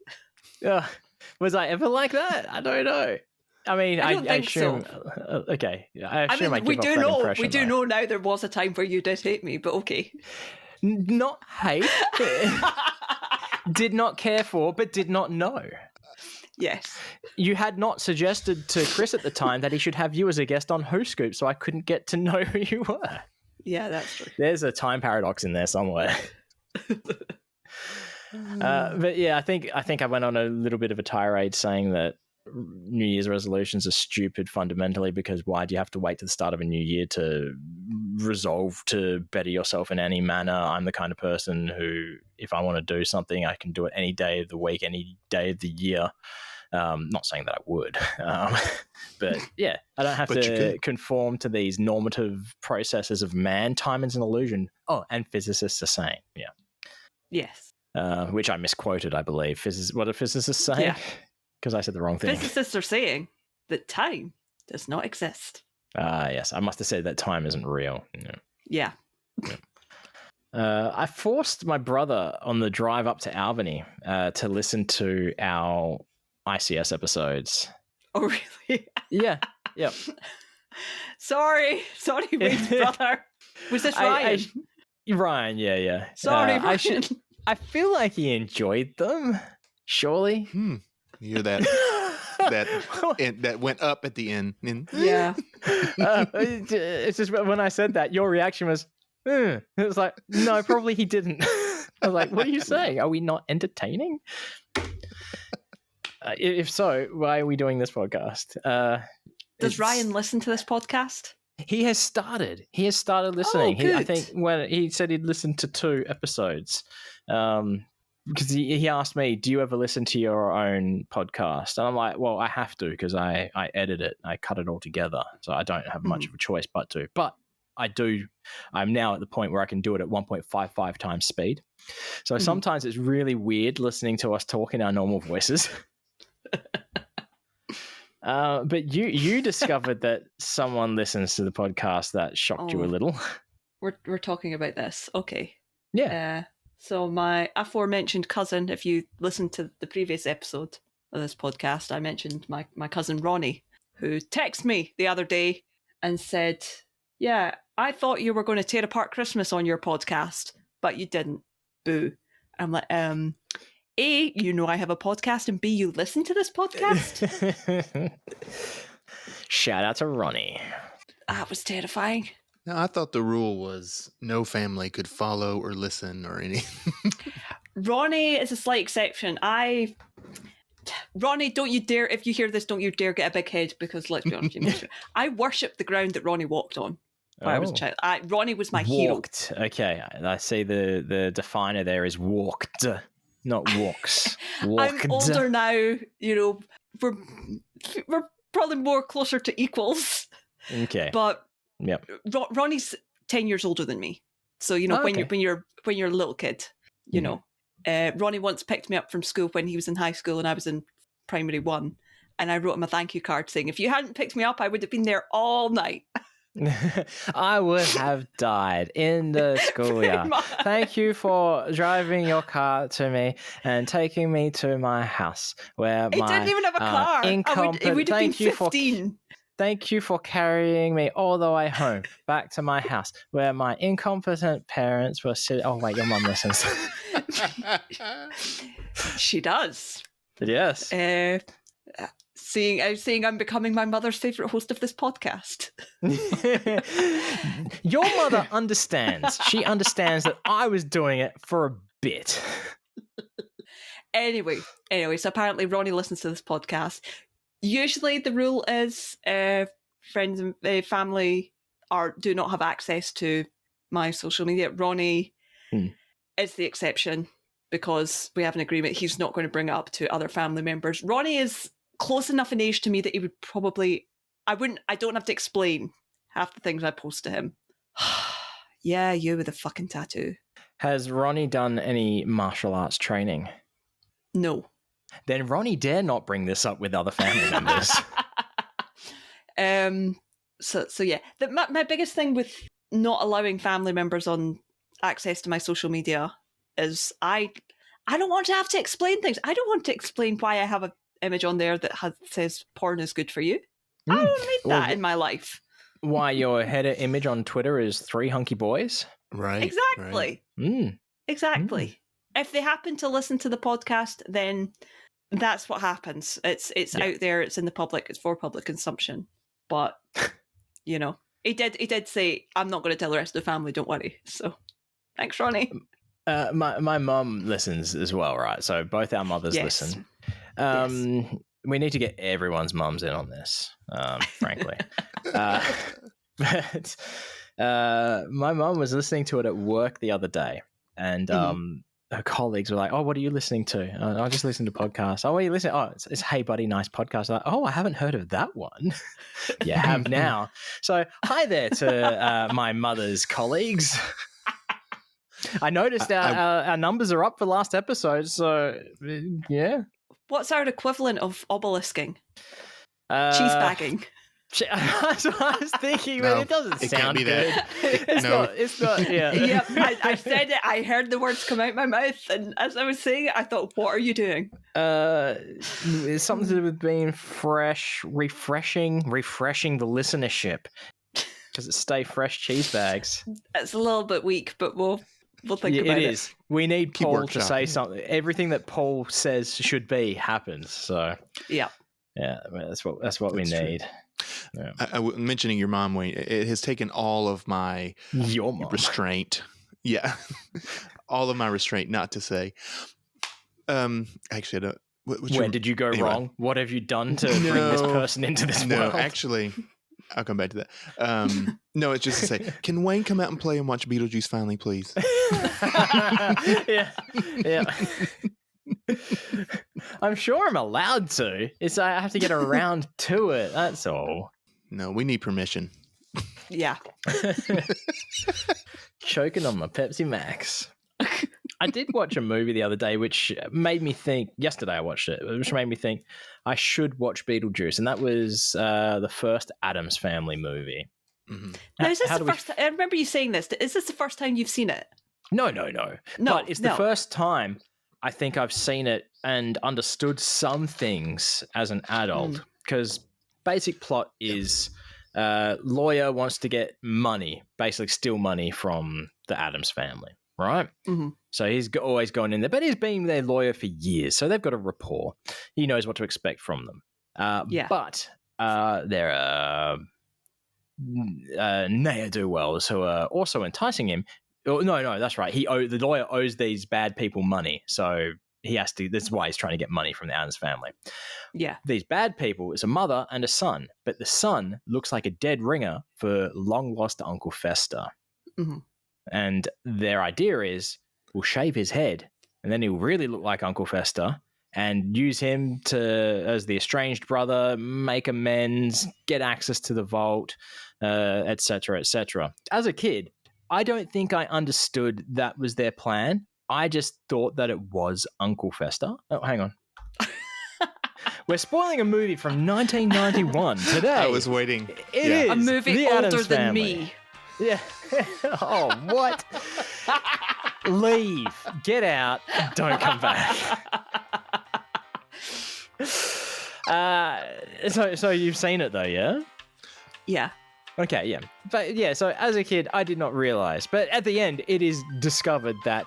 Was I ever like that? I don't know. I mean, I don't think assume. so. Okay, I assume I we give do off that know. impression, We do though. know now there was a time where you did hate me, but okay. Not hate. Did not care for, but did not know. Yes. You had not suggested to Chris at the time that he should have you as a guest on Whoscoops, so I couldn't get to know who you were. Yeah, that's true. There's a time paradox in there somewhere. But yeah, I think I went on a little bit of a tirade saying that New Year's resolutions are stupid fundamentally, because why do you have to wait to the start of a new year to resolve to better yourself in any manner? I'm the kind of person who, if I want to do something, I can do it any day of the week, any day of the year. Not saying that I would, but yeah, I don't have to conform to these normative processes of man. Time is an illusion. Oh, and physicists are saying, yeah. Yes. Which I misquoted, I believe. What do physicists say? Yeah. Because I said the wrong thing. Physicists are saying that time does not exist. Yes. I must have said that time isn't real. Yeah. I forced my brother on the drive up to Albany to listen to our ICS episodes. Oh, really? Yeah. Yep. Sorry, Wayne's brother. Was this Ryan? Ryan, yeah. Sorry, Ryan. I feel like he enjoyed them. Surely. You hear that? that went up at the end. Yeah. It's just when I said that, your reaction was, It was like, no, probably he didn't. I was like, what are you saying? Are we not entertaining? If so, why are we doing this podcast? Does Ryan listen to this podcast? He has started. He has started listening. Oh, good. I think when he said he'd listened to 2 episodes, because he asked me, "Do you ever listen to your own podcast?" And I'm like, "Well, I have to because I edit it. I cut it all together, so I don't have much of a choice but to." But I do. I'm now at the point where I can do it at 1.55 times speed. So sometimes it's really weird listening to us talk in our normal voices. But you discovered that someone listens to the podcast. That shocked you a little. We're talking about this. Okay. Yeah. So my aforementioned cousin, if you listened to the previous episode of this podcast, I mentioned my cousin Ronnie, who texted me the other day and said, "Yeah, I thought you were going to tear apart Christmas on your podcast, but you didn't. Boo." I'm like, A, you know I have a podcast, and B, you listen to this podcast? Shout out to Ronnie. That was terrifying. No, I thought the rule was no family could follow or listen or anything. Ronnie is a slight exception. Ronnie, don't you dare, if you hear this, don't you dare get a big head, because let's be honest, I worshipped the ground that Ronnie walked on when I was a child. Ronnie was my hero. Okay, I see the definer there is walked. not walks. I'm Walked. older now. You know, we're probably more closer to equals. Okay. But Yep. Ronnie's 10 years older than me. So, you know, Oh, when okay. you're a little kid, you Mhm. know, Ronnie once picked me up from school when he was in high school and I was in primary 1. And I wrote him a thank you card saying, if you hadn't picked me up, I would have been there all night. I would have died in the schoolyard. much. Thank you for driving your car to me and taking me to my house where He my didn't even have a car. It would have been 15. Thank you for carrying me all the way home back to my house where my incompetent parents were sitting. Oh wait, your mum listens. She does. Yes. Seeing I'm becoming my mother's favourite host of this podcast. Your mother understands. She understands that I was doing it for a bit. Anyway, so apparently Ronnie listens to this podcast. Usually the rule is friends and family do not have access to my social media. Ronnie is the exception because we have an agreement. He's not going to bring it up to other family members. Ronnie is close enough in age to me that he would probably... I don't have to explain half the things I post to him. Yeah, you with a fucking tattoo. Has Ronnie done any martial arts training? No. Then Ronnie dare not bring this up with other family members. So yeah. My biggest thing with not allowing family members on access to my social media is I don't want to have to explain things. I don't want to explain why I have an image on there that says porn is good for you. I don't need that in my life. Why your header image on Twitter is 3 hunky boys? Right. Exactly. Right. Exactly. If they happen to listen to the podcast, then that's what happens. It's out there, it's in the public, it's for public consumption. But, you know, he did say, I'm not going to tell the rest of the family, don't worry. So, thanks, Ronnie. My mum listens as well, right? So both our mothers listen. We need to get everyone's mums in on this, frankly. But my mum was listening to it at work the other day, and her colleagues were like, "Oh, what are you listening to?" I just listen to podcasts. Oh, what are you listening? Oh, it's Hey Buddy, nice podcast. I'm like, oh, I haven't heard of that one. You have now. So hi there to my mother's colleagues. I noticed our numbers are up for last episode, so yeah. What's our equivalent of obelisking? Cheese bagging. That's what I was thinking, but it doesn't sound good. It's not. Yeah. Yep. I said it. I heard the words come out my mouth, and as I was saying it, I thought, "What are you doing?" It's something to do with being fresh, refreshing the listenership because it's Stay Fresh cheese bags. It's a little bit weak, but we'll think about it. It is. We need Paul to say something. Everything that Paul says should be happens. So yeah, that's what we need. Yeah. Mentioning your mom, Wayne, it has taken all of my restraint. Yeah, all of my restraint not to say. Actually, where did you go wrong? What have you done to bring this person into this world? No, actually, I'll come back to that. No, it's just to say, can Wayne come out and play and watch Beetlejuice finally, please? Yeah. I'm sure I'm allowed to. I have to get around to it. That's all. No, we need permission. Yeah. Choking on my Pepsi Max. I did watch a movie the other day, which made me think. Yesterday, I watched it, which made me think I should watch Beetlejuice, and that was the first Addams Family movie. Mm-hmm. Now, is this the first time? I remember you saying this. Is this the first time you've seen it? No. But it's the first time I think I've seen it and understood some things as an adult, because basic plot is lawyer wants to get money, basically steal money from the Addams family, right? Mm-hmm. So he's always gone in there, but he's been their lawyer for years, so they've got a rapport. He knows what to expect from them. But there are ne'er-do-wells who are also enticing him. Oh, no, that's right. The lawyer owes these bad people money, so he has to. That's why he's trying to get money from the Addams family. Yeah, these bad people is a mother and a son, but the son looks like a dead ringer for long lost Uncle Fester, and their idea is we'll shave his head and then he'll really look like Uncle Fester, and use him as the estranged brother, make amends, get access to the vault, etc., etc. As a kid, I don't think I understood that was their plan. I just thought that it was Uncle Fester. Oh, hang on. We're spoiling a movie from 1991 today. I was waiting. It is a movie The older Addams than Family. me. Yeah. Oh, what? Leave. Get out. Don't come back. So you've seen it though, yeah? Yeah. Okay, yeah. But yeah, so as a kid, I did not realize. But at the end, it is discovered that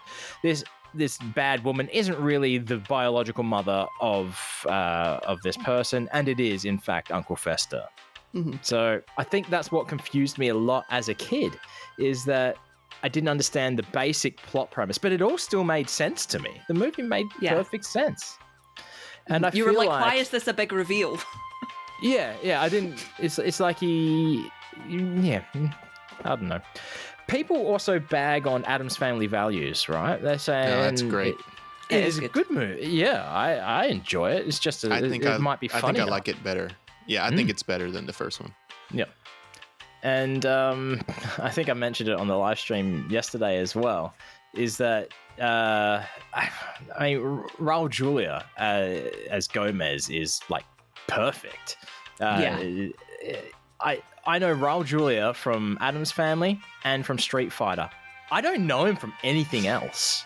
this bad woman isn't really the biological mother of this person, and it is, in fact, Uncle Fester. Mm-hmm. So I think that's what confused me a lot as a kid, is that I didn't understand the basic plot premise, but it all still made sense to me. The movie made perfect sense. And I you feel were like, why is this a big reveal? Yeah, I didn't. It's like I don't know. People also bag on Addams Family values, right? They're saying that's great. It is a good movie. Yeah, I enjoy it. It's just it might be funny. I think I like it better. Yeah, I think it's better than the first one. Yeah. And I think I mentioned it on the live stream yesterday as well, is that I mean, Raul Julia as Gomez is like perfect. I know Raul Julia from Addams Family and from Street Fighter. I don't know him from anything else.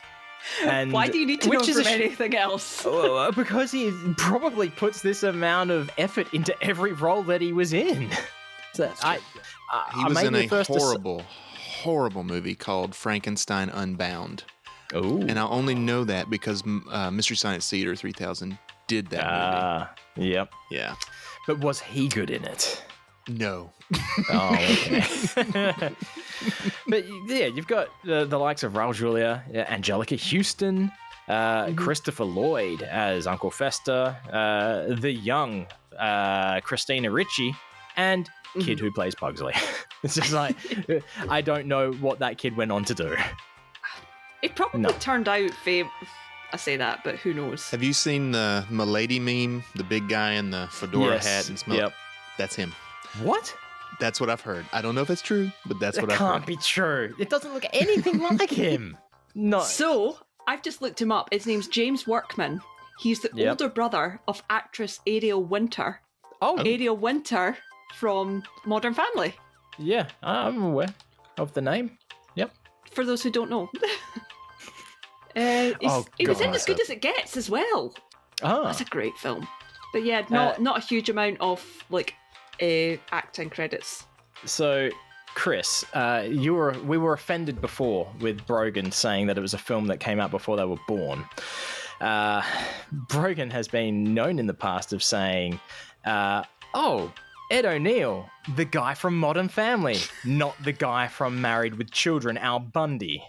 And why do you need to know from anything else? Because he probably puts this amount of effort into every role that he was in. So he was in a horrible movie called Frankenstein Unbound. Oh, and I only know that because Mystery Science Theater 3000 did that movie. Yep. Yeah. But was he good in it? No. Oh, okay. But yeah, you've got the likes of Raul Julia, Angelica Houston, Christopher Lloyd as Uncle Fester, the young Christina Ricci, and kid who plays Pugsley. It's just like, I don't know what that kid went on to do. It probably turned out famous. I say that, but who knows? Have you seen the Milady meme? The big guy in the fedora hat and smoke? Yep. That's him. What? That's what I've heard. I don't know if it's true, but that's what I've heard. It can't be true. It doesn't look anything like him. No. So, I've just looked him up. His name's James Workman. He's the older brother of actress Ariel Winter. Oh. Ariel Winter from Modern Family. Yeah, I'm aware of the name. Yep. For those who don't know. He was in As Good As It Gets as well. Oh. That's a great film. But yeah, not a huge amount of like acting credits. So, Chris, we were offended before with Brogan saying that it was a film that came out before they were born. Brogan has been known in the past of saying, Ed O'Neill, the guy from Modern Family, not the guy from Married with Children, Al Bundy.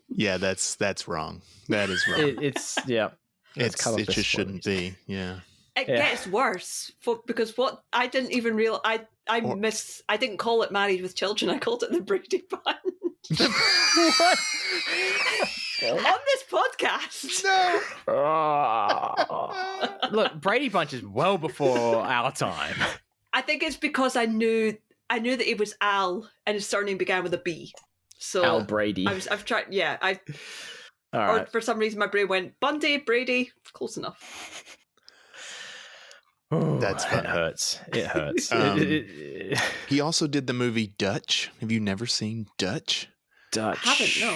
Yeah, that's wrong. That is wrong. It just shouldn't be. Yeah. It gets worse because what I didn't even realize I didn't call it Married with Children. I called it the Brady Bunch. What? On this podcast. No. Look, Brady Bunch is well before our time. I think it's because I knew that it was Al and his surname began with a B. So Al Brady. I've tried. Yeah, All right. Or for some reason my brain went Bundy, Brady. Close enough. Ooh, that's funny. It hurts. He also did the movie Dutch. Have you never seen Dutch? I haven't. No.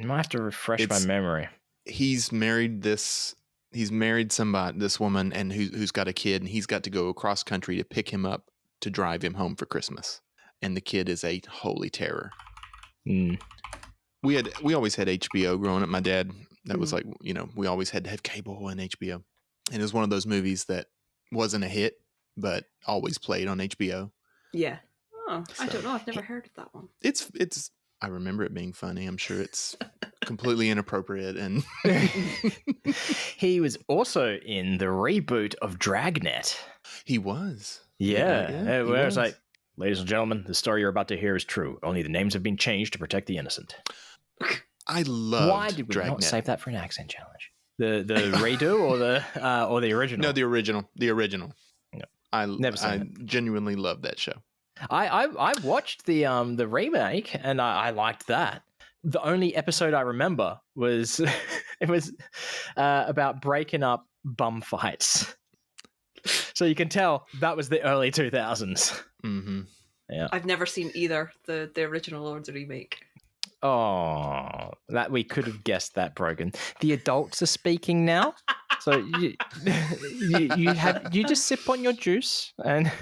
I might have to refresh my memory. He's married this woman, and who's got a kid, and he's got to go across country to pick him up to drive him home for Christmas. And the kid is a holy terror. Mm. We always had HBO growing up. My dad, that was like, we always had to have cable and HBO. And it was one of those movies that wasn't a hit, but always played on HBO. Yeah. Oh, I don't know. I've never heard of that one. It's I remember it being funny. I'm sure it's completely inappropriate. And he was also in the reboot of Dragnet. He was. Yeah. Where it was like Ladies and gentlemen, the story you're about to hear is true. Only the names have been changed to protect the innocent. I love. Why did we not save that for an accent challenge? The redo or the original? No, the original. The original. No. I genuinely love that show. I watched the remake and I liked that. The only episode I remember was it was about breaking up bum fights. So you can tell that was the early 2000s. Mm-hmm. Yeah, I've never seen either the original or the remake. Oh, that we could have guessed that, Brogan. The adults are speaking now, so you just sip on your juice, and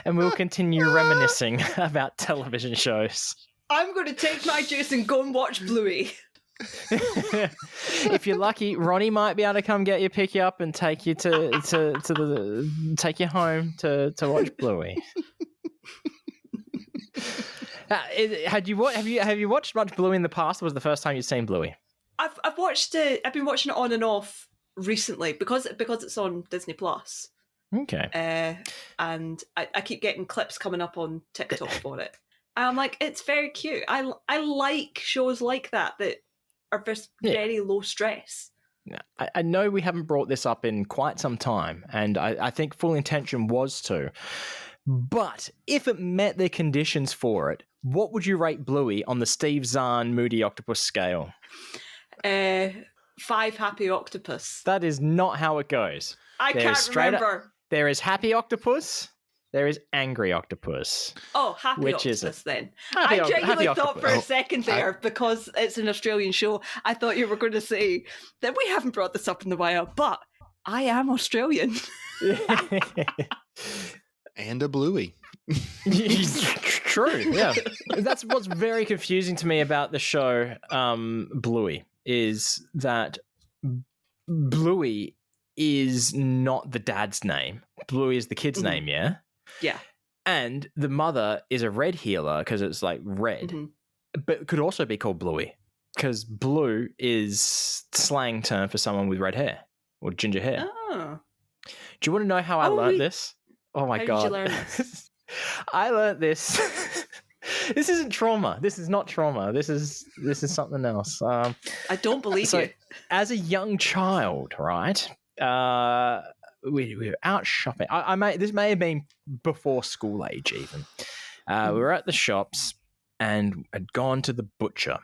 we'll continue reminiscing about television shows. I'm going to take my juice and go and watch Bluey. If you're lucky, Ronnie might be able to come get you, pick you up, and take you take you home to watch Bluey. Have you watched much Bluey in the past? Or was the first time you'd seen Bluey? I've watched it. I've been watching it on and off recently because it's on Disney Plus. Okay. And I keep getting clips coming up on TikTok for it. And I'm like, it's very cute. I like shows like that are just very low stress. Yeah. I know we haven't brought this up in quite some time, and I think full intention was to. But if it met the conditions for it, what would you rate Bluey on the Steve Zahn Moody Octopus scale? 5 happy octopus. That is not how it goes. I can't remember. There is happy octopus. There is angry octopus. Oh, happy Which octopus is it? Then. Happy I genuinely thought octopus. for a second there, because it's an Australian show, I thought you were going to say that we haven't brought this up in the while, but I am Australian. And a Bluey. True, yeah. That's what's very confusing to me about the show Bluey, is that Bluey is not the dad's name. Bluey is the kid's name, yeah? Yeah. And the mother is a red healer because it's like red, but it could also be called Bluey because blue is slang term for someone with red hair or ginger hair. Oh. Do you want to know how I learned this? Oh my God. How did you learn this? I learned this. This isn't trauma. This is not trauma. This is something else. I don't believe you. As a young child, right? We were out shopping. This may have been before school age even. We were at the shops and had gone to the butcher,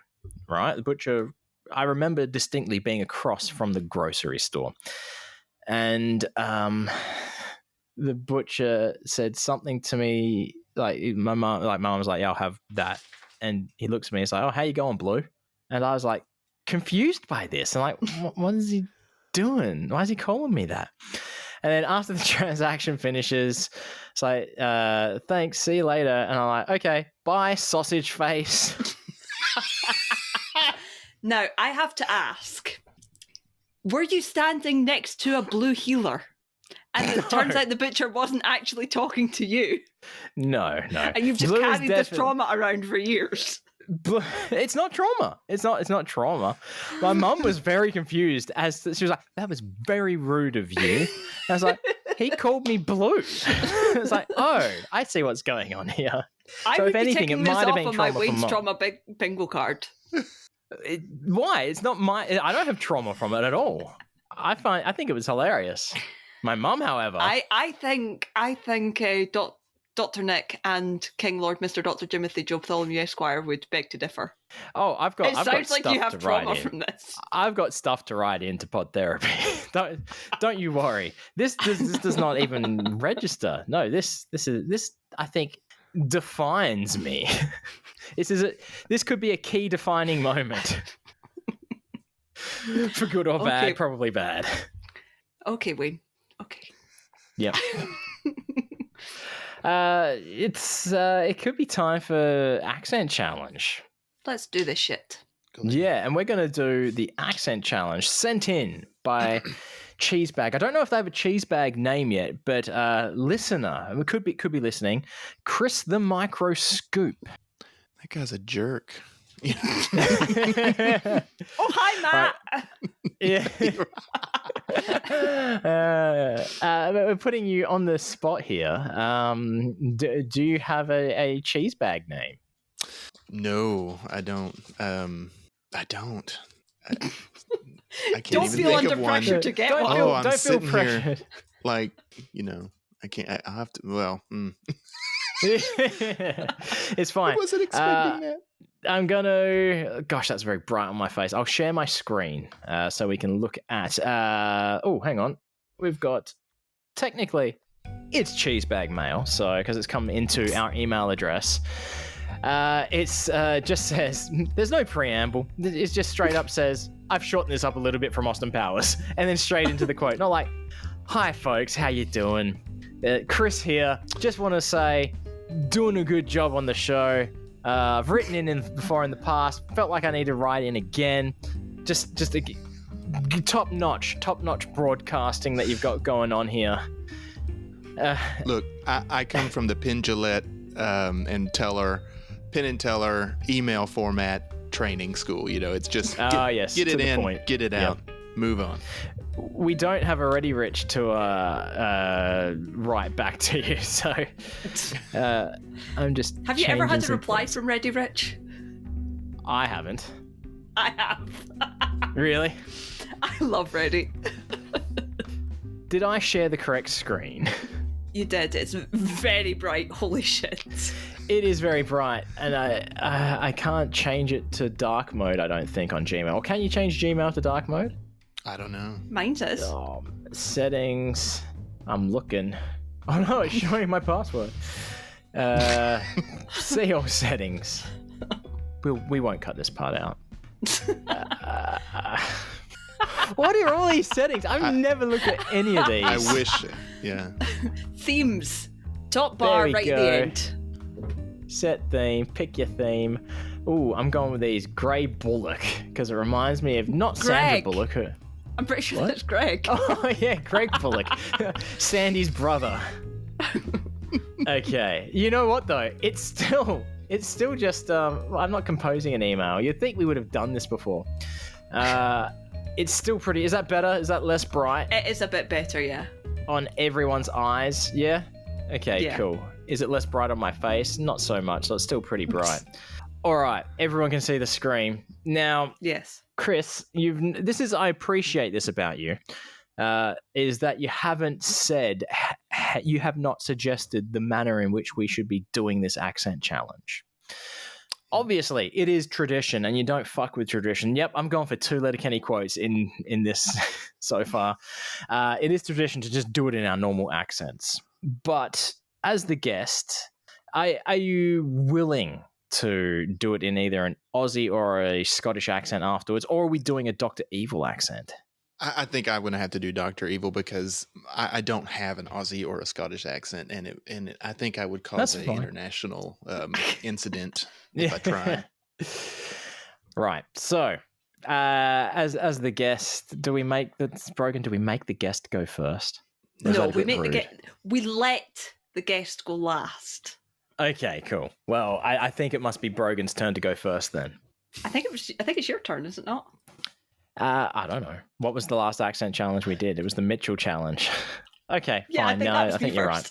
right? The butcher, I remember distinctly being across from the grocery store. And the butcher said something to me, like my mom was like, yeah, I'll have that. And he looks at me, he's like, oh, how you going, Blue? And I was like, confused by this. And like, what is he doing? Why is he calling me that? And then after the transaction finishes, it's like, thanks, see you later. And I'm like, okay, bye, sausage face. Now, I have to ask, were you standing next to a blue healer? And it turns out the butcher wasn't actually talking to you. No. And you've just carried this trauma around for years. It's not trauma. It's not trauma. My mum was very confused she was like, that was very rude of you. I was like, he called me Blue. It's like, oh, I see what's going on here. I would be taking this off on my Wayne's trauma bingo card. Why? It's not I don't have trauma from it at all. I think it was hilarious. My mum, however, I think Dr. Nick and King Lord Mr. Dr. Timothy Joe Bartholomew Esquire would beg to differ. Oh, I've got sounds like stuff you have to trauma write in. from this. I've got stuff to write into pod therapy. Don't you worry. This does not even register. No, this I think defines me. This could be a key defining moment. For good or bad, probably bad. Okay, Wayne. Okay. Yep. It could be time for accent challenge. Let's do this shit. Yeah, and we're going to do the accent challenge sent in by Cheesebag. I don't know if they have a Cheesebag name yet, but listener, it could be listening, Chris the Micro Scoop. That guy's a jerk. Oh, hi, Matt. Yeah. putting you on the spot here. Do you have a cheese bag name? No, I don't. I don't. I can't Don't even feel think under of one. pressure to get Don't one. feel, I'm don't feel sitting here pressured. like, I can't. I'll have to. Well, It's fine. I wasn't expecting that. I'm gonna. Gosh, that's very bright on my face. I'll share my screen so we can look at. Oh, hang on. We've got. Technically, it's cheesebag mail. So because it's come into our email address, it's just says there's no preamble. It just straight up says I've shortened this up a little bit from Austin Powers, and then straight into the quote. Not like, "Hi folks, how you doing? Chris here. Just want to say, doing a good job on the show. I've written in before in the past. Felt like I need to write in again. Just a top notch broadcasting that you've got going on here." Look, I come from the Penn Jillette and Teller, Penn and Teller email format training school. It's just yes, get to it the in, point. get it out, move on. We don't have a Ready Rich to write back to you, so I'm just. Have you ever had changing a some reply things. from Ready Rich? I haven't. I have. Really? I love Ready. Did I share the correct screen? You did. It's very bright. Holy shit. It is very bright, and I can't change it to dark mode, I don't think, on Gmail. Or can you change Gmail to dark mode? I don't know. Mine says. Settings. I'm looking. Oh no, it's showing my password. See all settings. We won't cut this part out. What are all these settings? I've never looked at any of these. I wish. Yeah. Themes. Top bar There we right at go. the end. Set theme. Pick your theme. Ooh, I'm going with these. Grey Bullock, because it reminds me of not Sandra Greg. Bullock. I'm pretty sure What? that's Greg. Oh yeah, Greg Bullock, Sandy's brother. Okay, you know what though? It's still just. I'm not composing an email. You'd think we would have done this before. It's still pretty. Is that better? Is that less bright It is a bit better, yeah. on everyone's eyes? Yeah. Okay, Yeah. cool. Is it less bright on my face? Not so much. So it's still pretty bright. All right, everyone can see the screen now. Yes. Chris, I appreciate this about you, is that you haven't said, you have not suggested the manner in which we should be doing this accent challenge. Obviously, it is tradition, and you don't fuck with tradition. Yep, I'm going for 2 Letterkenny quotes in this so far. It is tradition to just do it in our normal accents. But as the guest, are you willing to do it in either an Aussie or a Scottish accent afterwards, or are we doing a Dr. Evil accent? I think I'm going to have to do Dr. Evil because I don't have an Aussie or a Scottish accent, and I think I would cause an international incident if I try. Right. So, as the guest, do we make the guest go first? Or is No, that a we bit make rude? we let the guest go last. Okay, cool. Well, I think it must be Brogan's turn to go first then. I think it's your turn, is it not? I don't know. What was the last accent challenge we did? It was the Mitchell challenge. Okay, Yeah, fine. I think you're right.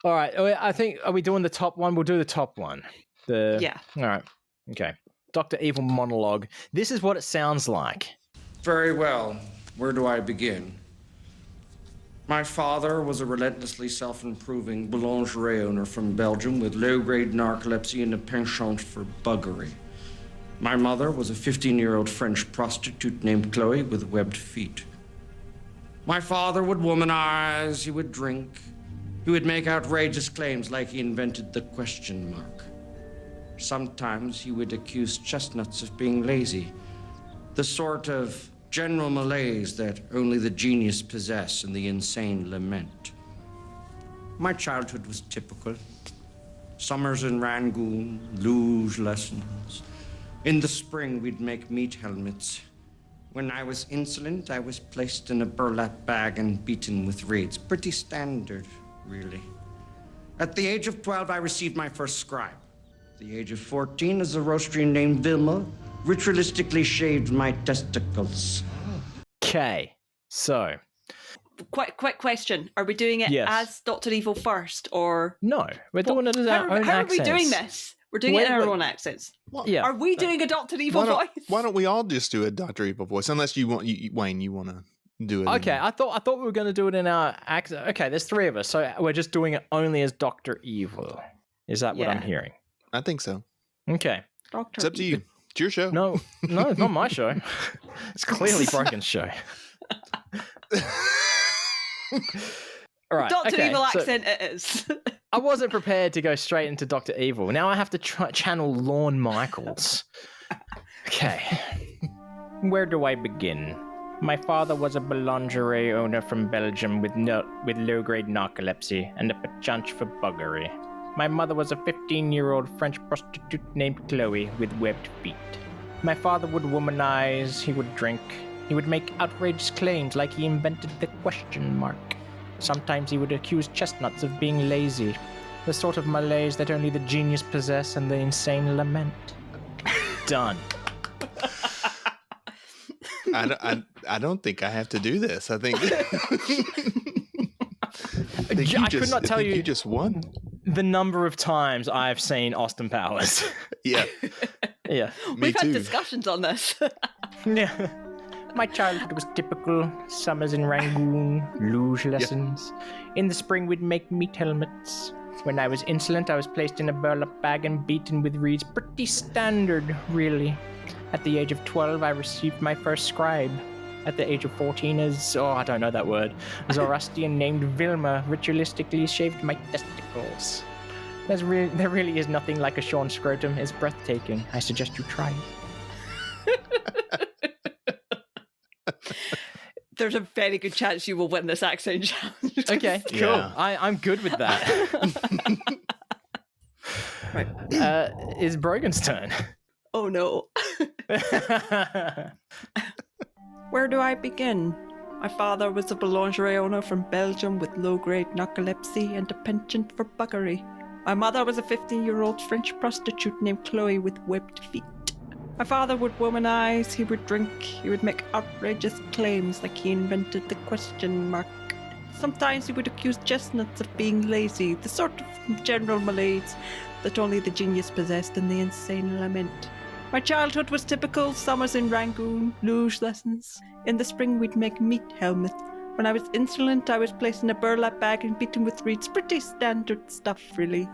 All right. I think, are we doing the top one? We'll do the top one. Yeah. All right. Okay. Dr. Evil monologue. This is what it sounds like. Very well. Where do I begin? My father was a relentlessly self-improving boulangerie owner from Belgium with low-grade narcolepsy and a penchant for buggery. My mother was a 15-year-old French prostitute named Chloe with webbed feet. My father would womanize, he would drink, he would make outrageous claims like he invented the question mark. Sometimes he would accuse chestnuts of being lazy, the sort of general malaise that only the genius possess and the insane lament. My childhood was typical. Summers in Rangoon, luge lessons. In the spring, we'd make meat helmets. When I was insolent, I was placed in a burlap bag and beaten with reeds. Pretty standard, really. At the age of 12, I received my first scribe. At the age of 14, as a roastery named Vilma ritualistically shaved my testicles. Okay. So, quick question. Are we doing it Yes. as Dr. Evil first, or... No, we're doing it as our own How accents. are we doing this? We're doing it in our own accents. Yeah. Are we doing a Dr. Evil voice? Why don't we all just do a Dr. Evil voice? Unless you want, Wayne, you want to do it. Okay, I thought we were going to do it in our accent. Okay, there's 3 of us, so we're just doing it only as Dr. Evil. Is that what I'm hearing? I think so. Okay. Dr. It's up to you. It's your show. No, it's not my show. It's clearly Broken's show. All right. Dr. okay, Evil so accent it is. I wasn't prepared to go straight into Dr. Evil. Now I have to channel Lorne Michaels. Okay. Where do I begin? My father was a boulangerie owner from Belgium with low-grade narcolepsy and a penchant for buggery. My mother was a 15-year-old French prostitute named Chloe with webbed feet. My father would womanize, he would drink, he would make outrageous claims like he invented the question mark. Sometimes he would accuse chestnuts of being lazy, the sort of malaise that only the genius possess and the insane lament. Done. I don't think I have to do this. I think. I could not tell you. You just won. The number of times I've seen Austin Powers. Yeah. Yeah. We've had too. discussions on this. Yeah. My childhood was typical. Summers in Rangoon, luge lessons. In the spring, we'd make meat helmets. When I was insolent, I was placed in a burlap bag and beaten with reeds. Pretty standard, really. At the age of 12, I received my first scribe. At the age of 14, I don't know that word, Zoroastrian named Vilma ritualistically shaved my testicles. There really is nothing like a shorn scrotum. It's breathtaking. I suggest you try it. There's a very good chance you will win this accent challenge. Okay, cool. Yeah. I'm good with that. Right. It's Brogan's turn. Oh no. Where do I begin? My father was a boulangerie owner from Belgium with low-grade narcolepsy and a penchant for buggery. My mother was a 15-year-old French prostitute named Chloe with webbed feet. My father would womanize, he would drink, he would make outrageous claims like he invented the question mark. Sometimes he would accuse chestnuts of being lazy, the sort of general malaise that only the genius possessed and the insane lament. My childhood was typical, summers in Rangoon, luge lessons. In the spring we'd make meat helmets. When I was insolent, I was placed in a burlap bag and beaten with reeds. Pretty standard stuff, really.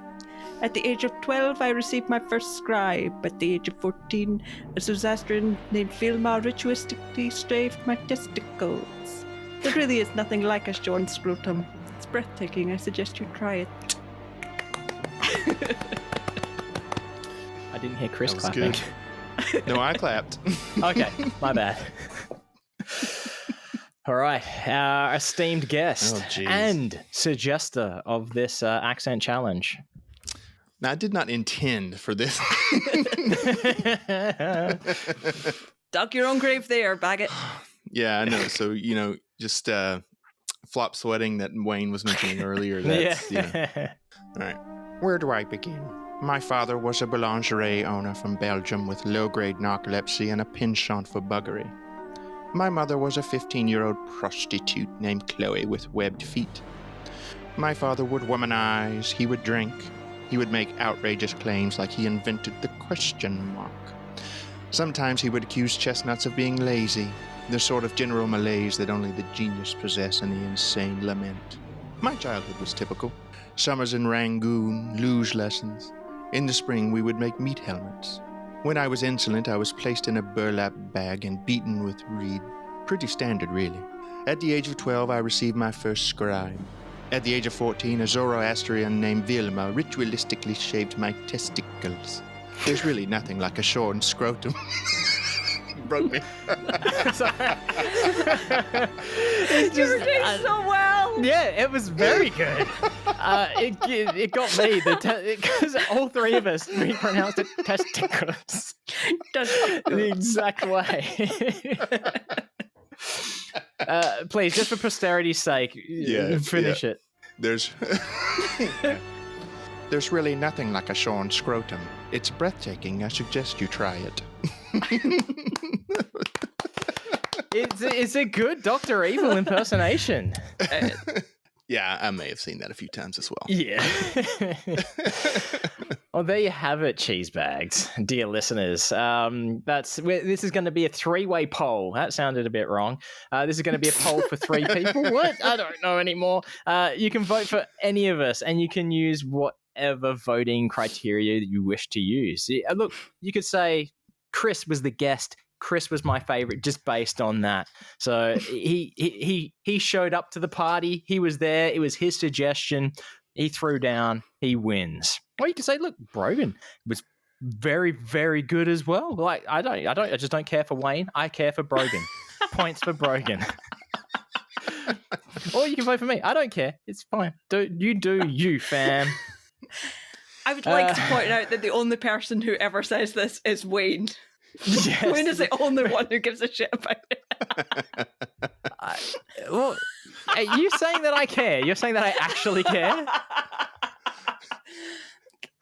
At the age of 12, I received my first scribe. At the age of 14, a Zoroastrian named Vilma ritualistically shaved my testicles. There really is nothing like a shorn scrotum. It's breathtaking. I suggest you try it. I didn't hear Chris That was clapping. good. No, I clapped. Okay, my bad. All right, our esteemed guest Oh, jeez. and suggester of this accent challenge. Now, I did not intend for this. Dug your own grave there, Baggett. Yeah, I know. So, just flop sweating that Wayne was mentioning earlier. That's, Yeah. All right. Where do I begin? My father was a boulangerie owner from Belgium with low-grade narcolepsy and a penchant for buggery. My mother was a 15-year-old prostitute named Chloe with webbed feet. My father would womanize, he would drink, he would make outrageous claims like he invented the question mark. Sometimes he would accuse chestnuts of being lazy, the sort of general malaise that only the genius possess and the insane lament. My childhood was typical. Summers in Rangoon, luge lessons. In the spring, we would make meat helmets. When I was insolent, I was placed in a burlap bag and beaten with reed. Pretty standard, really. At the age of 12, I received my first scribe. At the age of 14, a Zoroastrian named Vilma ritualistically shaved my testicles. There's really nothing like a shorn scrotum. Broke me. You were doing so well. Yeah, it was very good. It got me because all 3 of us we pronounced it testicles the exact way. Please, just for posterity's sake, finish it. There's really nothing like a shorn scrotum. It's breathtaking. I suggest you try it. It's a good Dr. Evil impersonation. Yeah, I may have seen that a few times as well. Yeah. Well, there you have it, cheese bags, dear listeners. This is going to be a 3-way poll. That sounded a bit wrong. This is going to be a poll for 3 people. What? I don't know anymore. You can vote for any of us, and you can use whatever voting criteria that you wish to use. Look, you could say Chris was the guest. Chris was my favorite just based on that. So he showed up to the party. He was there. It was his suggestion. He threw down. He wins. Or you can say, look, Brogan was very, very good as well. Like I just don't care for Wayne. I care for Brogan. Points for Brogan. Or you can vote for me. I don't care. It's fine. Do you, fam. I would like to point out that the only person who ever says this is Wayne. Yes. Wayne is the only one who gives a shit about it. Well, are you saying that I care? You're saying that I actually care?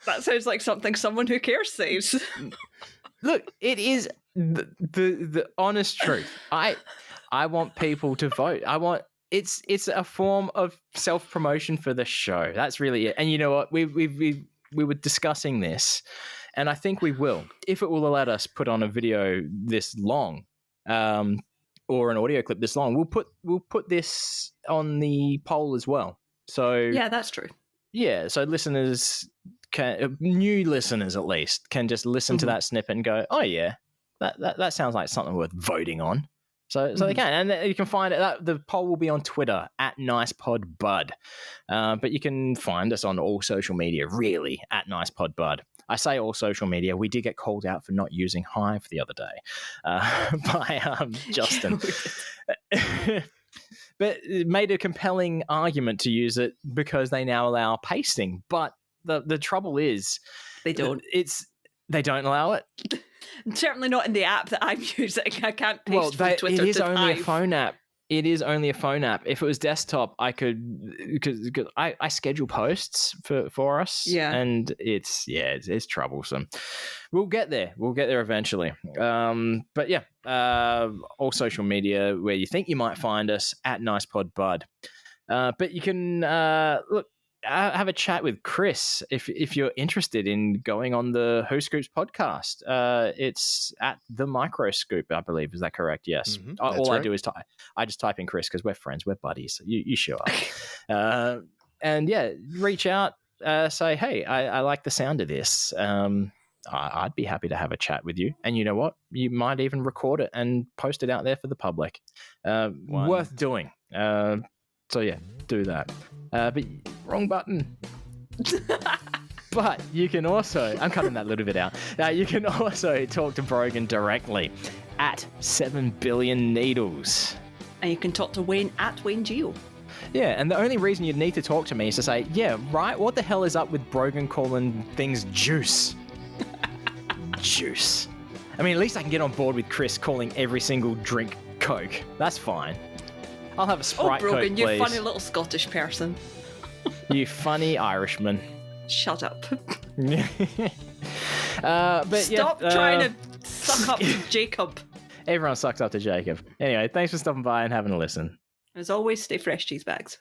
That sounds like something someone who cares says. Look, it is the honest truth. I want people to vote. It's a form of self-promotion for the show. That's really it. And you know what? We were discussing this, and I think we will, if it will let us put on a video this long, or an audio clip this long. We'll put this on the poll as well. So yeah, that's true. Yeah, so listeners new listeners at least can just listen to that snippet and go, oh yeah, that sounds like something worth voting on. So they can, and you can find it. The poll will be on Twitter @NicePodBud, but you can find us on all social media, really, @NicePodBud. I say all social media. We did get called out for not using Hive the other day by Justin, but it made a compelling argument to use it because they now allow pasting. But the trouble is, they don't. They don't allow it. Certainly not in the app that I'm using. I can't paste from Twitter it is to only Hive. a phone app. It is only a phone app. If it was desktop, I could, because I schedule posts for us. Yeah. And it's troublesome. We'll get there. We'll get there eventually. But yeah, all social media where you think you might find us @NicePodBud. But you can look. Have a chat with Chris if you're interested in going on the Whoscoops podcast. It's the Microscoop, I believe. Is that correct? Yes. All right. I do is I just type in Chris because we're friends, we're buddies. You show up, and yeah, reach out. Say, hey, I like the sound of this. I'd be happy to have a chat with you. And you know what? You might even record it and post it out there for the public. Worth doing. So yeah, do that. But wrong button. But you can also, I'm cutting that little bit out. You can also talk to Brogan directly @7BillionNeedles. And you can talk to Wayne @WayneGeo. Yeah, and the only reason you'd need to talk to me is to say, yeah, right, what the hell is up with Brogan calling things juice? Juice. I mean, at least I can get on board with Chris calling every single drink Coke. That's fine. I'll have a Sprite Brogan, Coke, please. you funny little Scottish person. You funny Irishman. Shut up. But Stop trying to suck up to Jacob. Everyone sucks up to Jacob. Anyway, thanks for stopping by and having a listen. As always, stay fresh, cheese bags.